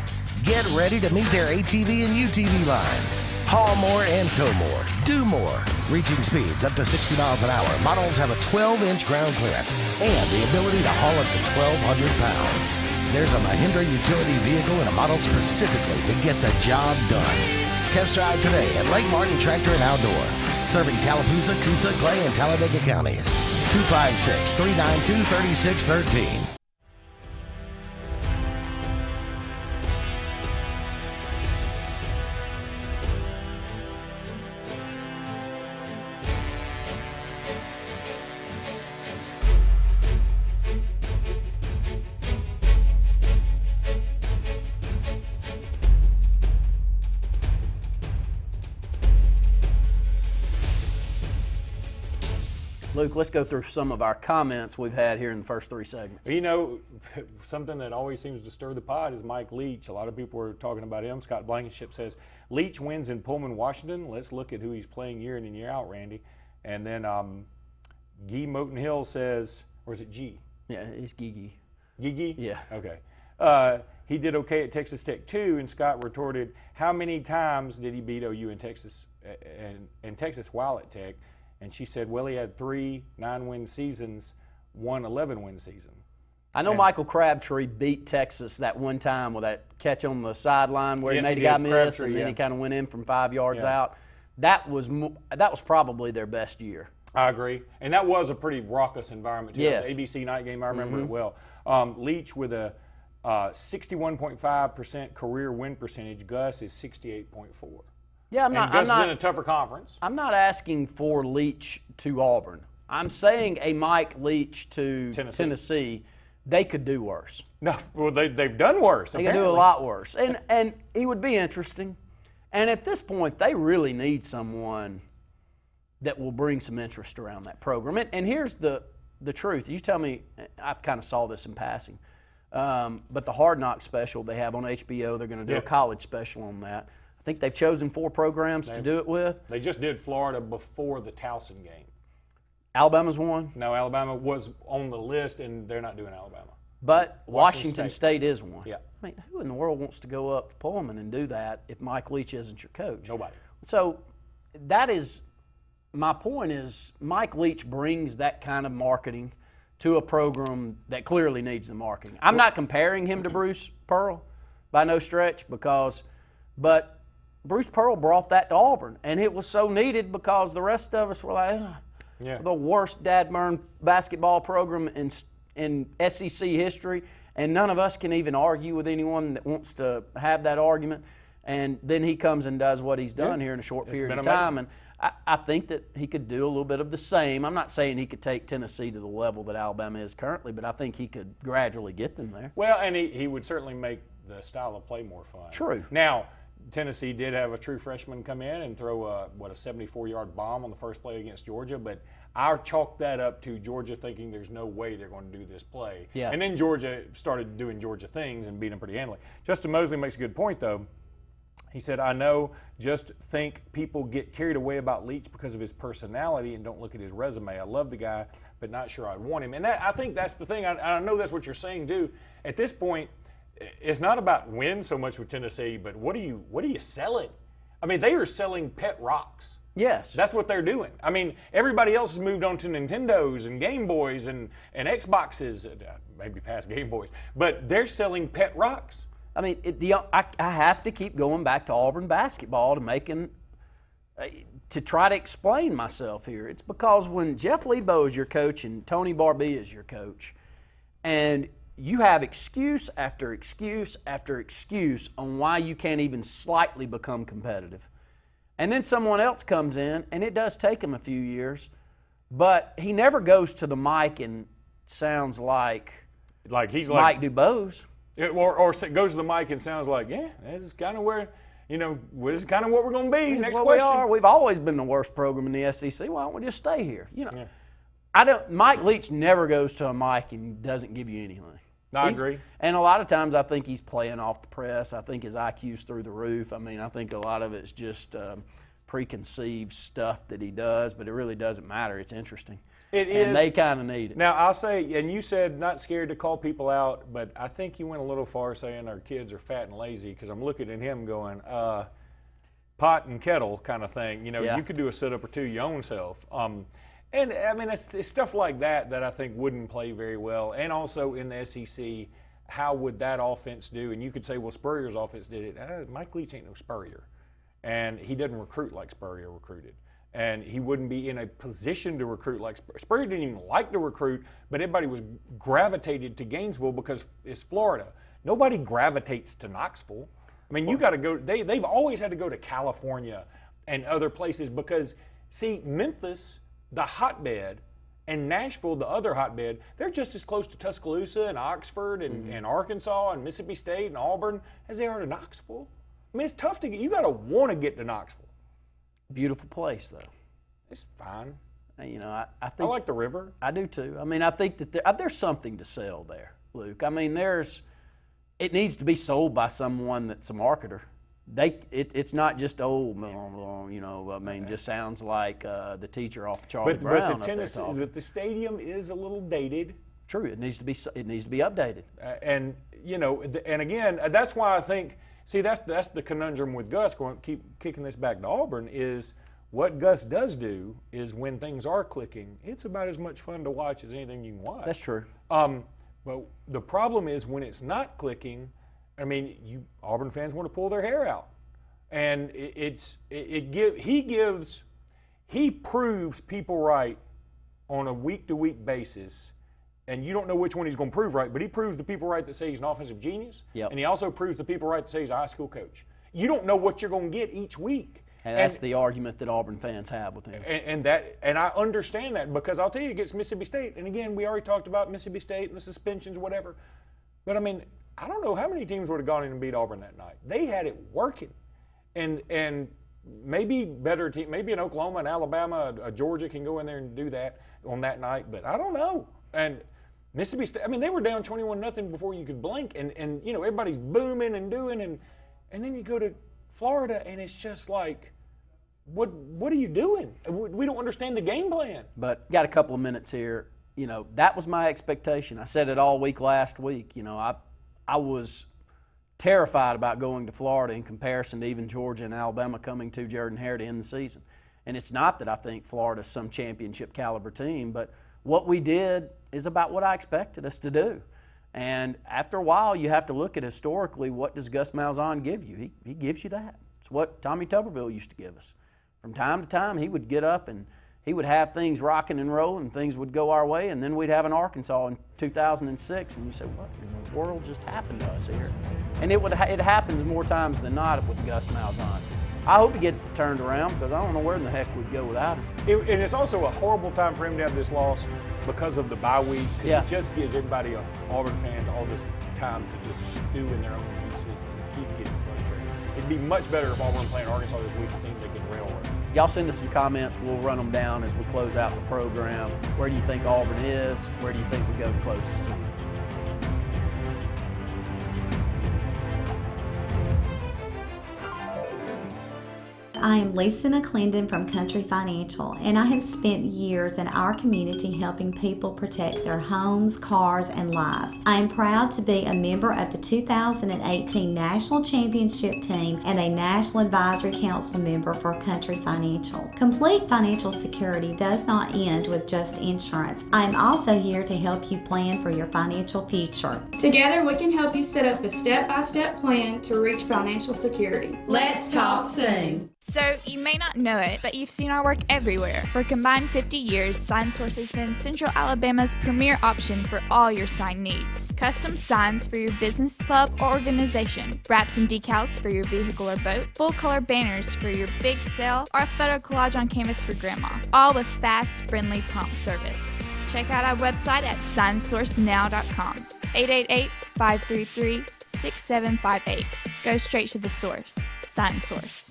Get ready to meet their ATV and UTV lines. Haul more and tow more. Do more. Reaching speeds up to 60 miles an hour. Models have a 12-inch ground clearance and the ability to haul up to 1,200 pounds. There's a Mahindra utility vehicle and a model specifically to get the job done. Test drive today at Lake Martin Tractor and Outdoor. Serving Tallapoosa, Coosa, Clay, and Talladega counties. 256-392-3613. Luke, let's go through some of our comments we've had here in the first 3 segments. You know, something that always seems to stir the pot is Mike Leach. A lot of people are talking about him. Scott Blankenship says, Leach wins in Pullman, Washington. Let's look at who he's playing year in and year out, Randy. And then Guy Moten Hill says, or is it G? Yeah, he's Gigi. Gigi? Yeah. Okay. He did okay at Texas Tech too, and Scott retorted, how many times did he beat OU in Texas and Texas while at Tech? And she said, well, he had 3 9-win seasons, 1 11-win season. I know Michael Crabtree beat Texas that one time with that catch on the sideline where he made a guy miss, and then he kind of went in from 5 yards out. That was probably their best year. I agree. And that was a pretty raucous environment, too. Yes. It was an ABC night game. I remember it well. Leach with a 61.5% career win percentage. Gus is 68.4%. Yeah, Gus is in a tougher conference. I'm not asking for Leach to Auburn. I'm saying a Mike Leach to Tennessee, they could do worse. No, well, they've done worse. They could do a lot worse. And he would be interesting. And at this point, they really need someone that will bring some interest around that program. And here's the truth. You tell me, I kind of saw this in passing, but the Hard Knock special they have on HBO, they're going to do a college special on that. I think they've chosen 4 programs to do it with. They just did Florida before the Towson game. Alabama's one? No, Alabama was on the list, and they're not doing Alabama. But Washington State is one. Yeah. I mean, who in the world wants to go up to Pullman and do that if Mike Leach isn't your coach? Nobody. So that is my point is Mike Leach brings that kind of marketing to a program that clearly needs the marketing. I'm not comparing him to Bruce Pearl by no stretch but Bruce Pearl brought that to Auburn, and it was so needed because the rest of us were like, the worst dadburn basketball program in SEC history, and none of us can even argue with anyone that wants to have that argument. And then he comes and does what he's done here in a short period of time, and I think that he could do a little bit of the same. I'm not saying he could take Tennessee to the level that Alabama is currently, but I think he could gradually get them there. Well, and he would certainly make the style of play more fun. True. Now, Tennessee did have a true freshman come in and throw a 74-yard bomb on the first play against Georgia, but I chalked that up to Georgia thinking there's no way they're going to do this play. Yeah. And then Georgia started doing Georgia things and beat them pretty handily. Justin Mosley makes a good point, though. He said, I know, just think people get carried away about Leach because of his personality and don't look at his resume. I love the guy, but not sure I'd want him. And I think that's the thing. I know that's what you're saying, too. At this point, it's not about win so much with Tennessee, but what are you selling? I mean, they are selling pet rocks. Yes. That's what they're doing. I mean, everybody else has moved on to Nintendos and Game Boys and Xboxes, maybe past Game Boys, but they're selling pet rocks. I mean, I have to keep going back to Auburn basketball to try to explain myself here. It's because when Jeff Lebo is your coach and Tony Barbee is your coach, and you have excuse after excuse after excuse on why you can't even slightly become competitive. And then someone else comes in, and it does take him a few years, but he never goes to the mic and sounds like he's Mike Dubose. Or goes to the mic and sounds like, yeah, this is kind of where, this is kind of what we're going to be. Next question. We are. We've always been the worst program in the SEC. Why don't we just stay here? Mike Leach never goes to a mic and doesn't give you anything. I agree. And a lot of times I think he's playing off the press. I think his IQ's through the roof. I mean, I think a lot of it's just preconceived stuff that he does, but it really doesn't matter. It's interesting. It is. And they kind of need it. Now, I'll say, and you said not scared to call people out, but I think you went a little far saying our kids are fat and lazy because I'm looking at him going, pot and kettle kind of thing. Yeah. You could do a sit-up or two your own self. And I mean, it's stuff like that I think wouldn't play very well. And also in the SEC, how would that offense do? And you could say, well, Spurrier's offense did it. Mike Leach ain't no Spurrier. And he doesn't recruit like Spurrier recruited. And he wouldn't be in a position to recruit like Spurrier. Spurrier didn't even like to recruit, but everybody was gravitated to Gainesville because it's Florida. Nobody gravitates to Knoxville. I mean, you got to go. They've always had to go to California and other places because, see, Memphis, the hotbed, and Nashville, the other hotbed, they're just as close to Tuscaloosa and Oxford and Arkansas and Mississippi State and Auburn as they are to Knoxville. I mean, it's tough to get. You got to want to get to Knoxville. Beautiful place, though. It's fine. I think I like the river. I do too. I mean, I think that there's something to sell there, Luke. I mean, it needs to be sold by someone that's a marketer. It's not just just sounds like the teacher off Charlie Brown. But the stadium is a little dated. True, it needs to be updated. And again, that's why I think. See, that's the conundrum with Gus. Keep kicking this back to Auburn is what Gus does do is when things are clicking, it's about as much fun to watch as anything you can watch. That's true. But the problem is when it's not clicking. I mean, Auburn fans want to pull their hair out, and he proves people right on a week-to-week basis, and you don't know which one he's going to prove right, but he proves the people right that say he's an offensive genius, and he also proves the people right that say he's a high school coach. You don't know what you're going to get each week. And that's the argument that Auburn fans have with him. And I understand that because I'll tell you, against Mississippi State, and again, we already talked about Mississippi State and the suspensions, whatever, but I mean, I don't know how many teams would have gone in and beat Auburn that night. They had it working. And maybe better team, maybe in Oklahoma and Alabama, Georgia can go in there and do that on that night, but I don't know. And Mississippi State, I mean, they were down 21-0 before you could blink, and everybody's booming and doing, and then you go to Florida, and it's just like, what are you doing? We don't understand the game plan. But got a couple of minutes here. That was my expectation. I said it all week last week. I was terrified about going to Florida in comparison to even Georgia and Alabama coming to Jordan-Hare to end the season. And it's not that I think Florida's some championship caliber team, but what we did is about what I expected us to do. And after a while, you have to look at historically, what does Gus Malzahn give you? He gives you that. It's what Tommy Tuberville used to give us. From time to time, he would get up and he would have things rocking and rolling, things would go our way, and then we'd have an Arkansas in 2006, and you say, what in the world just happened to us here? And it happens more times than not with Gus Malzahn. I hope he gets it turned around because I don't know where in the heck we'd go without him. And it's also a horrible time for him to have this loss because of the bye week. Yeah. It just gives everybody, Auburn fans, all this time to just stew in their own pieces and keep getting frustrated. It'd be much better if Auburn playing Arkansas this week, the teams they could railroad. Y'all send us some comments. We'll run them down as we close out the program. Where do you think Auburn is? Where do you think we go to close the season? I am Lisa McClendon from Country Financial, and I have spent years in our community helping people protect their homes, cars, and lives. I am proud to be a member of the 2018 National Championship Team and a National Advisory Council member for Country Financial. Complete financial security does not end with just insurance. I am also here to help you plan for your financial future. Together, we can help you set up a step-by-step plan to reach financial security. Let's talk soon. So, you may not know it, but you've seen our work everywhere. For a combined 50 years, SignSource has been Central Alabama's premier option for all your sign needs. Custom signs for your business, club, or organization. Wraps and decals for your vehicle or boat. Full-color banners for your big sale, or a photo collage on canvas for grandma. All with fast, friendly, prompt service. Check out our website at signsourcenow.com. 888-533-6758. Go straight to the source. SignSource.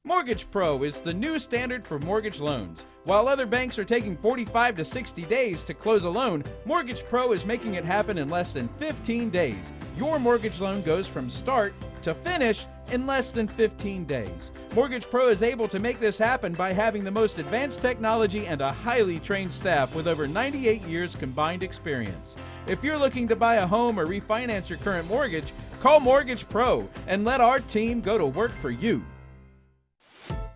Mortgage Pro is the new standard for mortgage loans. While other banks are taking 45 to 60 days to close a loan, Mortgage Pro is making it happen in less than 15 days. Your mortgage loan goes from start to finish in less than 15 days. Mortgage Pro is able to make this happen by having the most advanced technology and a highly trained staff with over 98 years combined experience. If you're looking to buy a home or refinance your current mortgage, call Mortgage Pro and let our team go to work for you.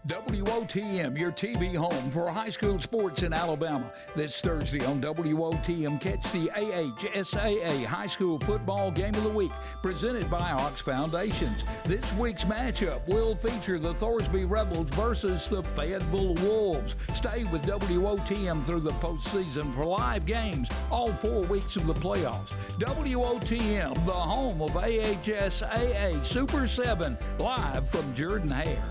WOTM, your TV home for high school sports in Alabama. This Thursday on WOTM, catch the AHSAA High School Football Game of the Week, presented by Ox Foundations. This week's matchup will feature the Thorsby Rebels versus the Fayetteville Wolves. Stay with WOTM through the postseason for live games all 4 weeks of the playoffs. WOTM, the home of AHSAA Super 7, live from Jordan Hare.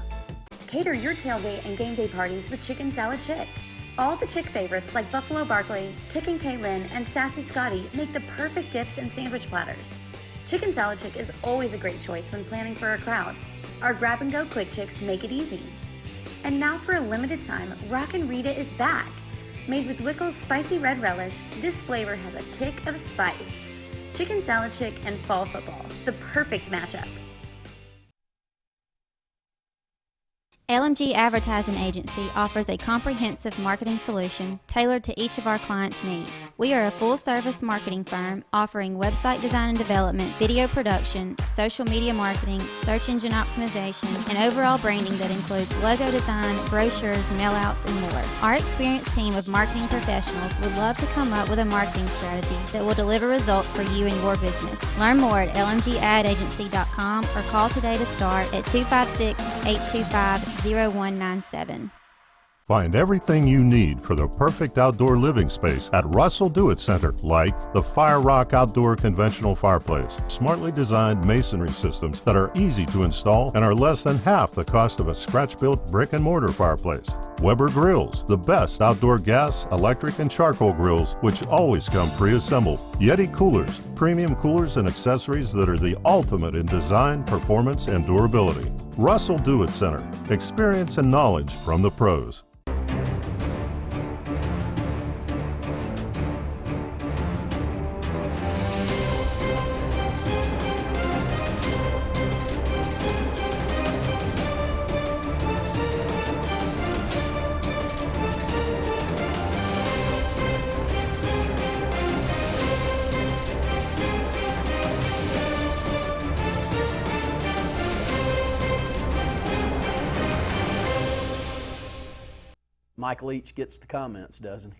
Cater your tailgate and game day parties with Chicken Salad Chick. All the Chick favorites like Buffalo Barkley, Kickin' Kaylin, and Sassy Scotty make the perfect dips and sandwich platters. Chicken Salad Chick is always a great choice when planning for a crowd. Our grab-and-go quick chicks make it easy. And now for a limited time, Rockin' Rita is back. Made with Wickles spicy red relish, this flavor has a kick of spice. Chicken Salad Chick and fall football, the perfect matchup. LMG Advertising Agency offers a comprehensive marketing solution tailored to each of our clients' needs. We are a full-service marketing firm offering website design and development, video production, social media marketing, search engine optimization, and overall branding that includes logo design, brochures, mailouts, and more. Our experienced team of marketing professionals would love to come up with a marketing strategy that will deliver results for you and your business. Learn more at lmgadagency.com or call today to start at 256-825-0197. Find everything you need for the perfect outdoor living space at Russell Do-It Center, like the Fire Rock Outdoor Conventional Fireplace, smartly designed masonry systems that are easy to install and are less than half the cost of a scratch-built brick and mortar fireplace. Weber Grills, the best outdoor gas, electric, and charcoal grills, which always come pre-assembled. Yeti Coolers, premium coolers and accessories that are the ultimate in design, performance, and durability. Russell Do-It Center, experience and knowledge from the pros. Mike Leach gets the comments, doesn't he?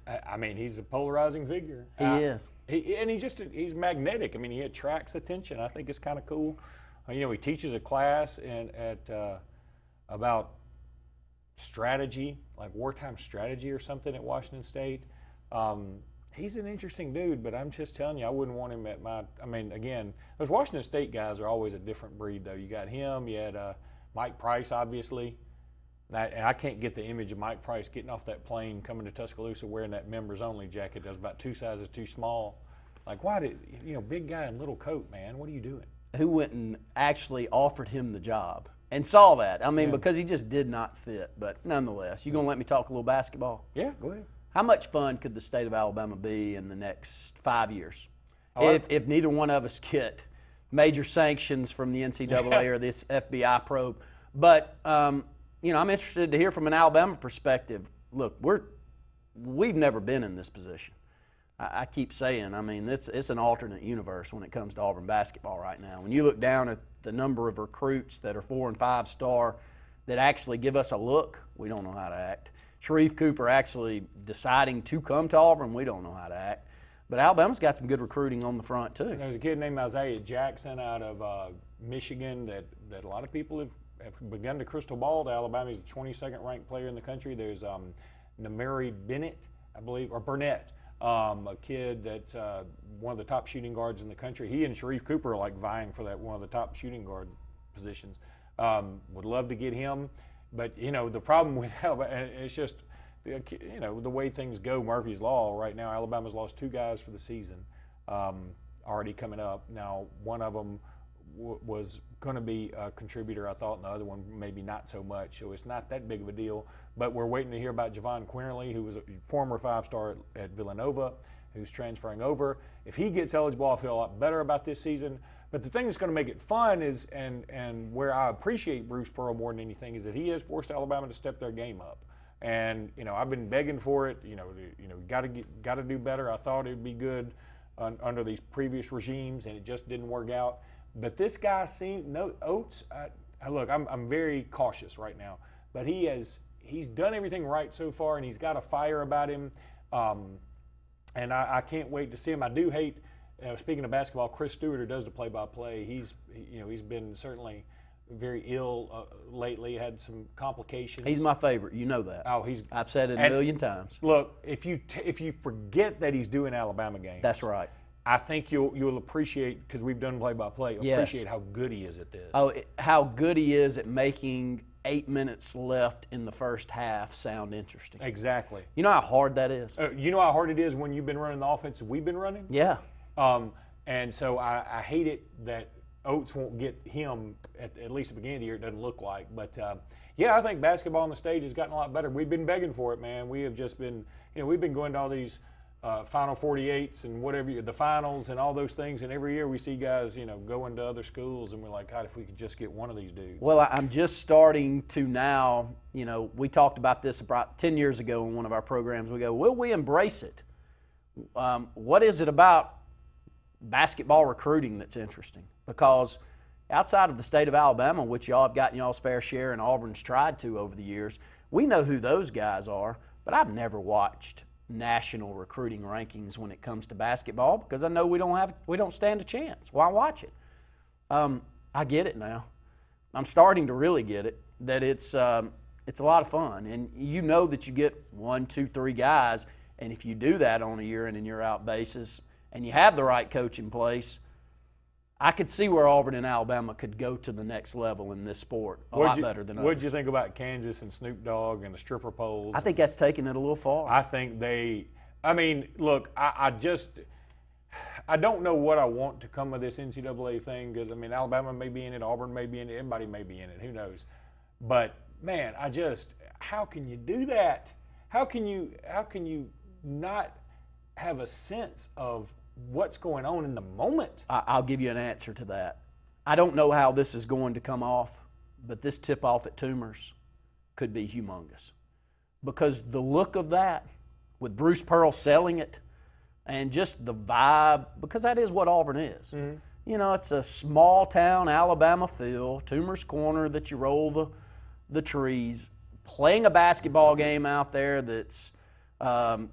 I mean, he's a polarizing figure. He is. He's magnetic. I mean, he attracts attention. I think it's kind of cool. You know, he teaches a class about strategy, like wartime strategy or something at Washington State. He's an interesting dude, but I'm just telling you, I wouldn't want him at my. I mean, again, those Washington State guys are always a different breed, though. You got him. You had Mike Price, obviously. And I can't get the image of Mike Price getting off that plane, coming to Tuscaloosa, wearing that members-only jacket that was about 2 sizes too small. Like, why did, big guy in little coat, man, what are you doing? Who went and actually offered him the job and saw that? I mean, because he just did not fit. But nonetheless, you going to let me talk a little basketball? Yeah, go ahead. How much fun could the state of Alabama be in the next 5 years if neither one of us get major sanctions from the NCAA or this FBI probe? But, I'm interested to hear from an Alabama perspective. Look, we've never been in this position. I keep saying, I mean, it's an alternate universe when it comes to Auburn basketball right now. When you look down at the number of recruits that are 4- and 5-star that actually give us a look, we don't know how to act. Sharif Cooper actually deciding to come to Auburn, we don't know how to act. But Alabama's got some good recruiting on the front, too. There's a kid named Isaiah Jackson out of Michigan that a lot of people have begun to crystal ball to Alabama. He's the 22nd ranked player in the country. There's Namari Bennett, I believe, or Burnett, a kid that's one of the top shooting guards in the country. He and Sharif Cooper are like vying for that one of the top shooting guard positions. Would love to get him, but the problem with Alabama, it's just the way things go, Murphy's Law right now. Alabama's lost 2 guys for the season, already coming up. Now one of them was going to be a contributor, I thought, and the other one maybe not so much, so it's not that big of a deal. But we're waiting to hear about Javon Quinterly, who was a former 5-star at Villanova, who's transferring over. If he gets eligible, I feel a lot better about this season. But the thing that's going to make it fun is, and where I appreciate Bruce Pearl more than anything, is that he has forced Alabama to step their game up. And I've been begging for it. Got to do better. I thought it would be good under these previous regimes, and it just didn't work out. But this guy Oates. Look, I'm very cautious right now. but he's done everything right so far, and he's got a fire about him. And I can't wait to see him. I do hate, speaking of basketball, Chris Stewart, who does the play-by-play. He's been certainly very ill lately. Had some complications. He's my favorite. You know that. Oh, I've said it a million times. Look, if you forget that he's doing Alabama games, that's right. I think you'll appreciate, because we've done play-by-play. Appreciate how good he is at this. Oh, how good he is at making 8 minutes left in the first half sound interesting. Exactly. You know how hard that is? You know how hard it is when you've been running the offense we've been running? Yeah. And so I hate it that Oates won't get him at least at the beginning of the year. It doesn't look like. But, I think basketball on the stage has gotten a lot better. We've been begging for it, man. We have just been, we've been going to all these Final 48s and whatever, the finals and all those things. And every year we see guys, going to other schools, and we're like, God, if we could just get one of these dudes. Well, I'm just starting to now, we talked about this about 10 years ago in one of our programs. We go, will we embrace it? What is it about basketball recruiting that's interesting? Because outside of the state of Alabama, which y'all have gotten y'all's fair share and Auburn's tried to over the years, we know who those guys are, but I've never watched national recruiting rankings when it comes to basketball because I know we don't stand a chance. Why watch it? I get it now. I'm starting to really get it, that it's a lot of fun, and you know that you get 1, 2, 3 guys, and if you do that on a year in and year out basis and you have the right coach in place, I could see where Auburn and Alabama could go to the next level in this sport a lot better than others. What did you think about Kansas and Snoop Dogg and the stripper poles? I think that's taking it a little far. I think look, I don't know what I want to come of this NCAA thing because, Alabama may be in it, Auburn may be in it, everybody may be in it, who knows. But, man, how can you do that? How can you not have a sense of what's going on in the moment? I'll give you an answer to that. I don't know how this is going to come off, but this tip-off at Toomer's could be humongous. Because the look of that, with Bruce Pearl selling it, and just the vibe, because that is what Auburn is. Mm-hmm. It's a small-town Alabama feel, Toomer's Corner that you roll the trees, playing a basketball game out there that's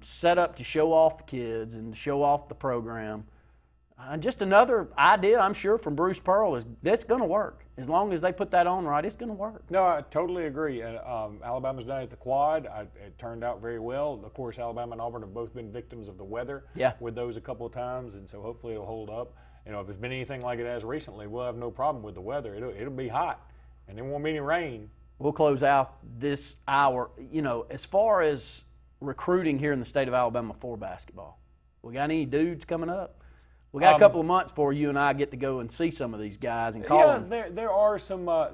set up to show off the kids and show off the program. Just another idea, I'm sure, from Bruce Pearl is that's going to work. As long as they put that on right, it's going to work. No, I totally agree. And Alabama's done it at the Quad. It turned out very well. Of course, Alabama and Auburn have both been victims of the weather with those a couple of times, and so hopefully it'll hold up. If it's been anything like it has recently, we'll have no problem with the weather. It'll be hot, and there won't be any rain. We'll close out this hour. As far as recruiting here in the state of Alabama for basketball, we got any dudes coming up? We got a couple of months before you and I get to go and see some of these guys and call them. There are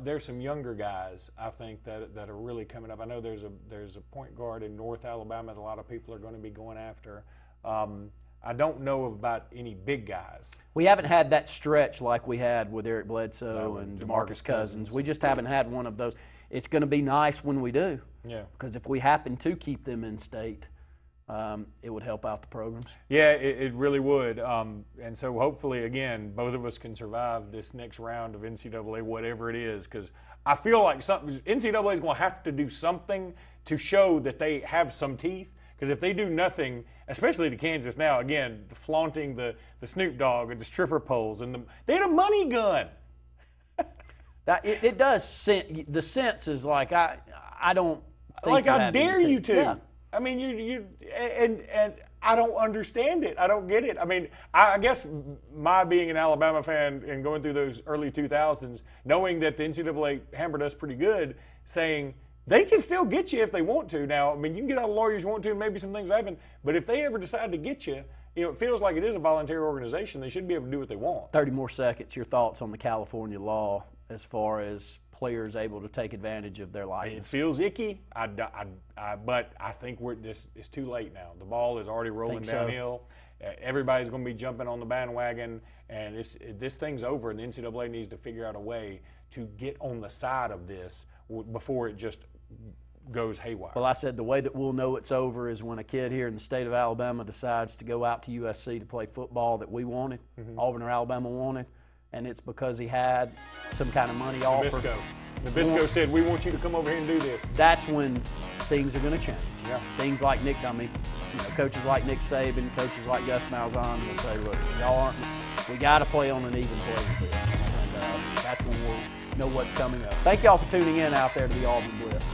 there's some younger guys I think that are really coming up. I know there's a point guard in North Alabama that a lot of people are going to be going after. I don't know about any big guys. We haven't had that stretch like we had with Eric Bledsoe and DeMarcus Cousins. We just haven't had one of those. It's going to be nice when we do. Yeah. Because if we happen to keep them in state, it would help out the programs. Yeah, it really would. And so hopefully, again, both of us can survive this next round of NCAA, whatever it is, because I feel like NCAA is going to have to do something to show that they have some teeth. Because if they do nothing, especially to Kansas now, again, flaunting the Snoop Dogg and the stripper poles, and they had a money gun. It does. The sense is like I don't think like I dare you to. Yeah. You and I don't understand it. I don't get it. I guess my being an Alabama fan and going through those early 2000s, knowing that the NCAA hammered us pretty good, saying they can still get you if they want to. Now, you can get all the lawyers you want to, and maybe some things happen, but if they ever decide to get you, it feels like it is a voluntary organization. They should be able to do what they want. 30 more seconds. Your thoughts on the California law as far as players able to take advantage of their license? It feels icky, but I think this is too late now. The ball is already rolling downhill. Everybody's going to be jumping on the bandwagon, and this thing's over, and the NCAA needs to figure out a way to get on the side of this before it just goes haywire. Well, I said the way that we'll know it's over is when a kid here in the state of Alabama decides to go out to USC to play football that we wanted, Auburn or Alabama wanted, and it's because he had some kind of money offer. Nabisco said, we want you to come over here and do this. That's when things are going to change. Yeah. Things like coaches like Nick Saban, coaches like Gus Malzahn will say, look, we got to play on an even playing field. And that's when we'll know what's coming up. Thank y'all for tuning in out there to the Auburn Blitz.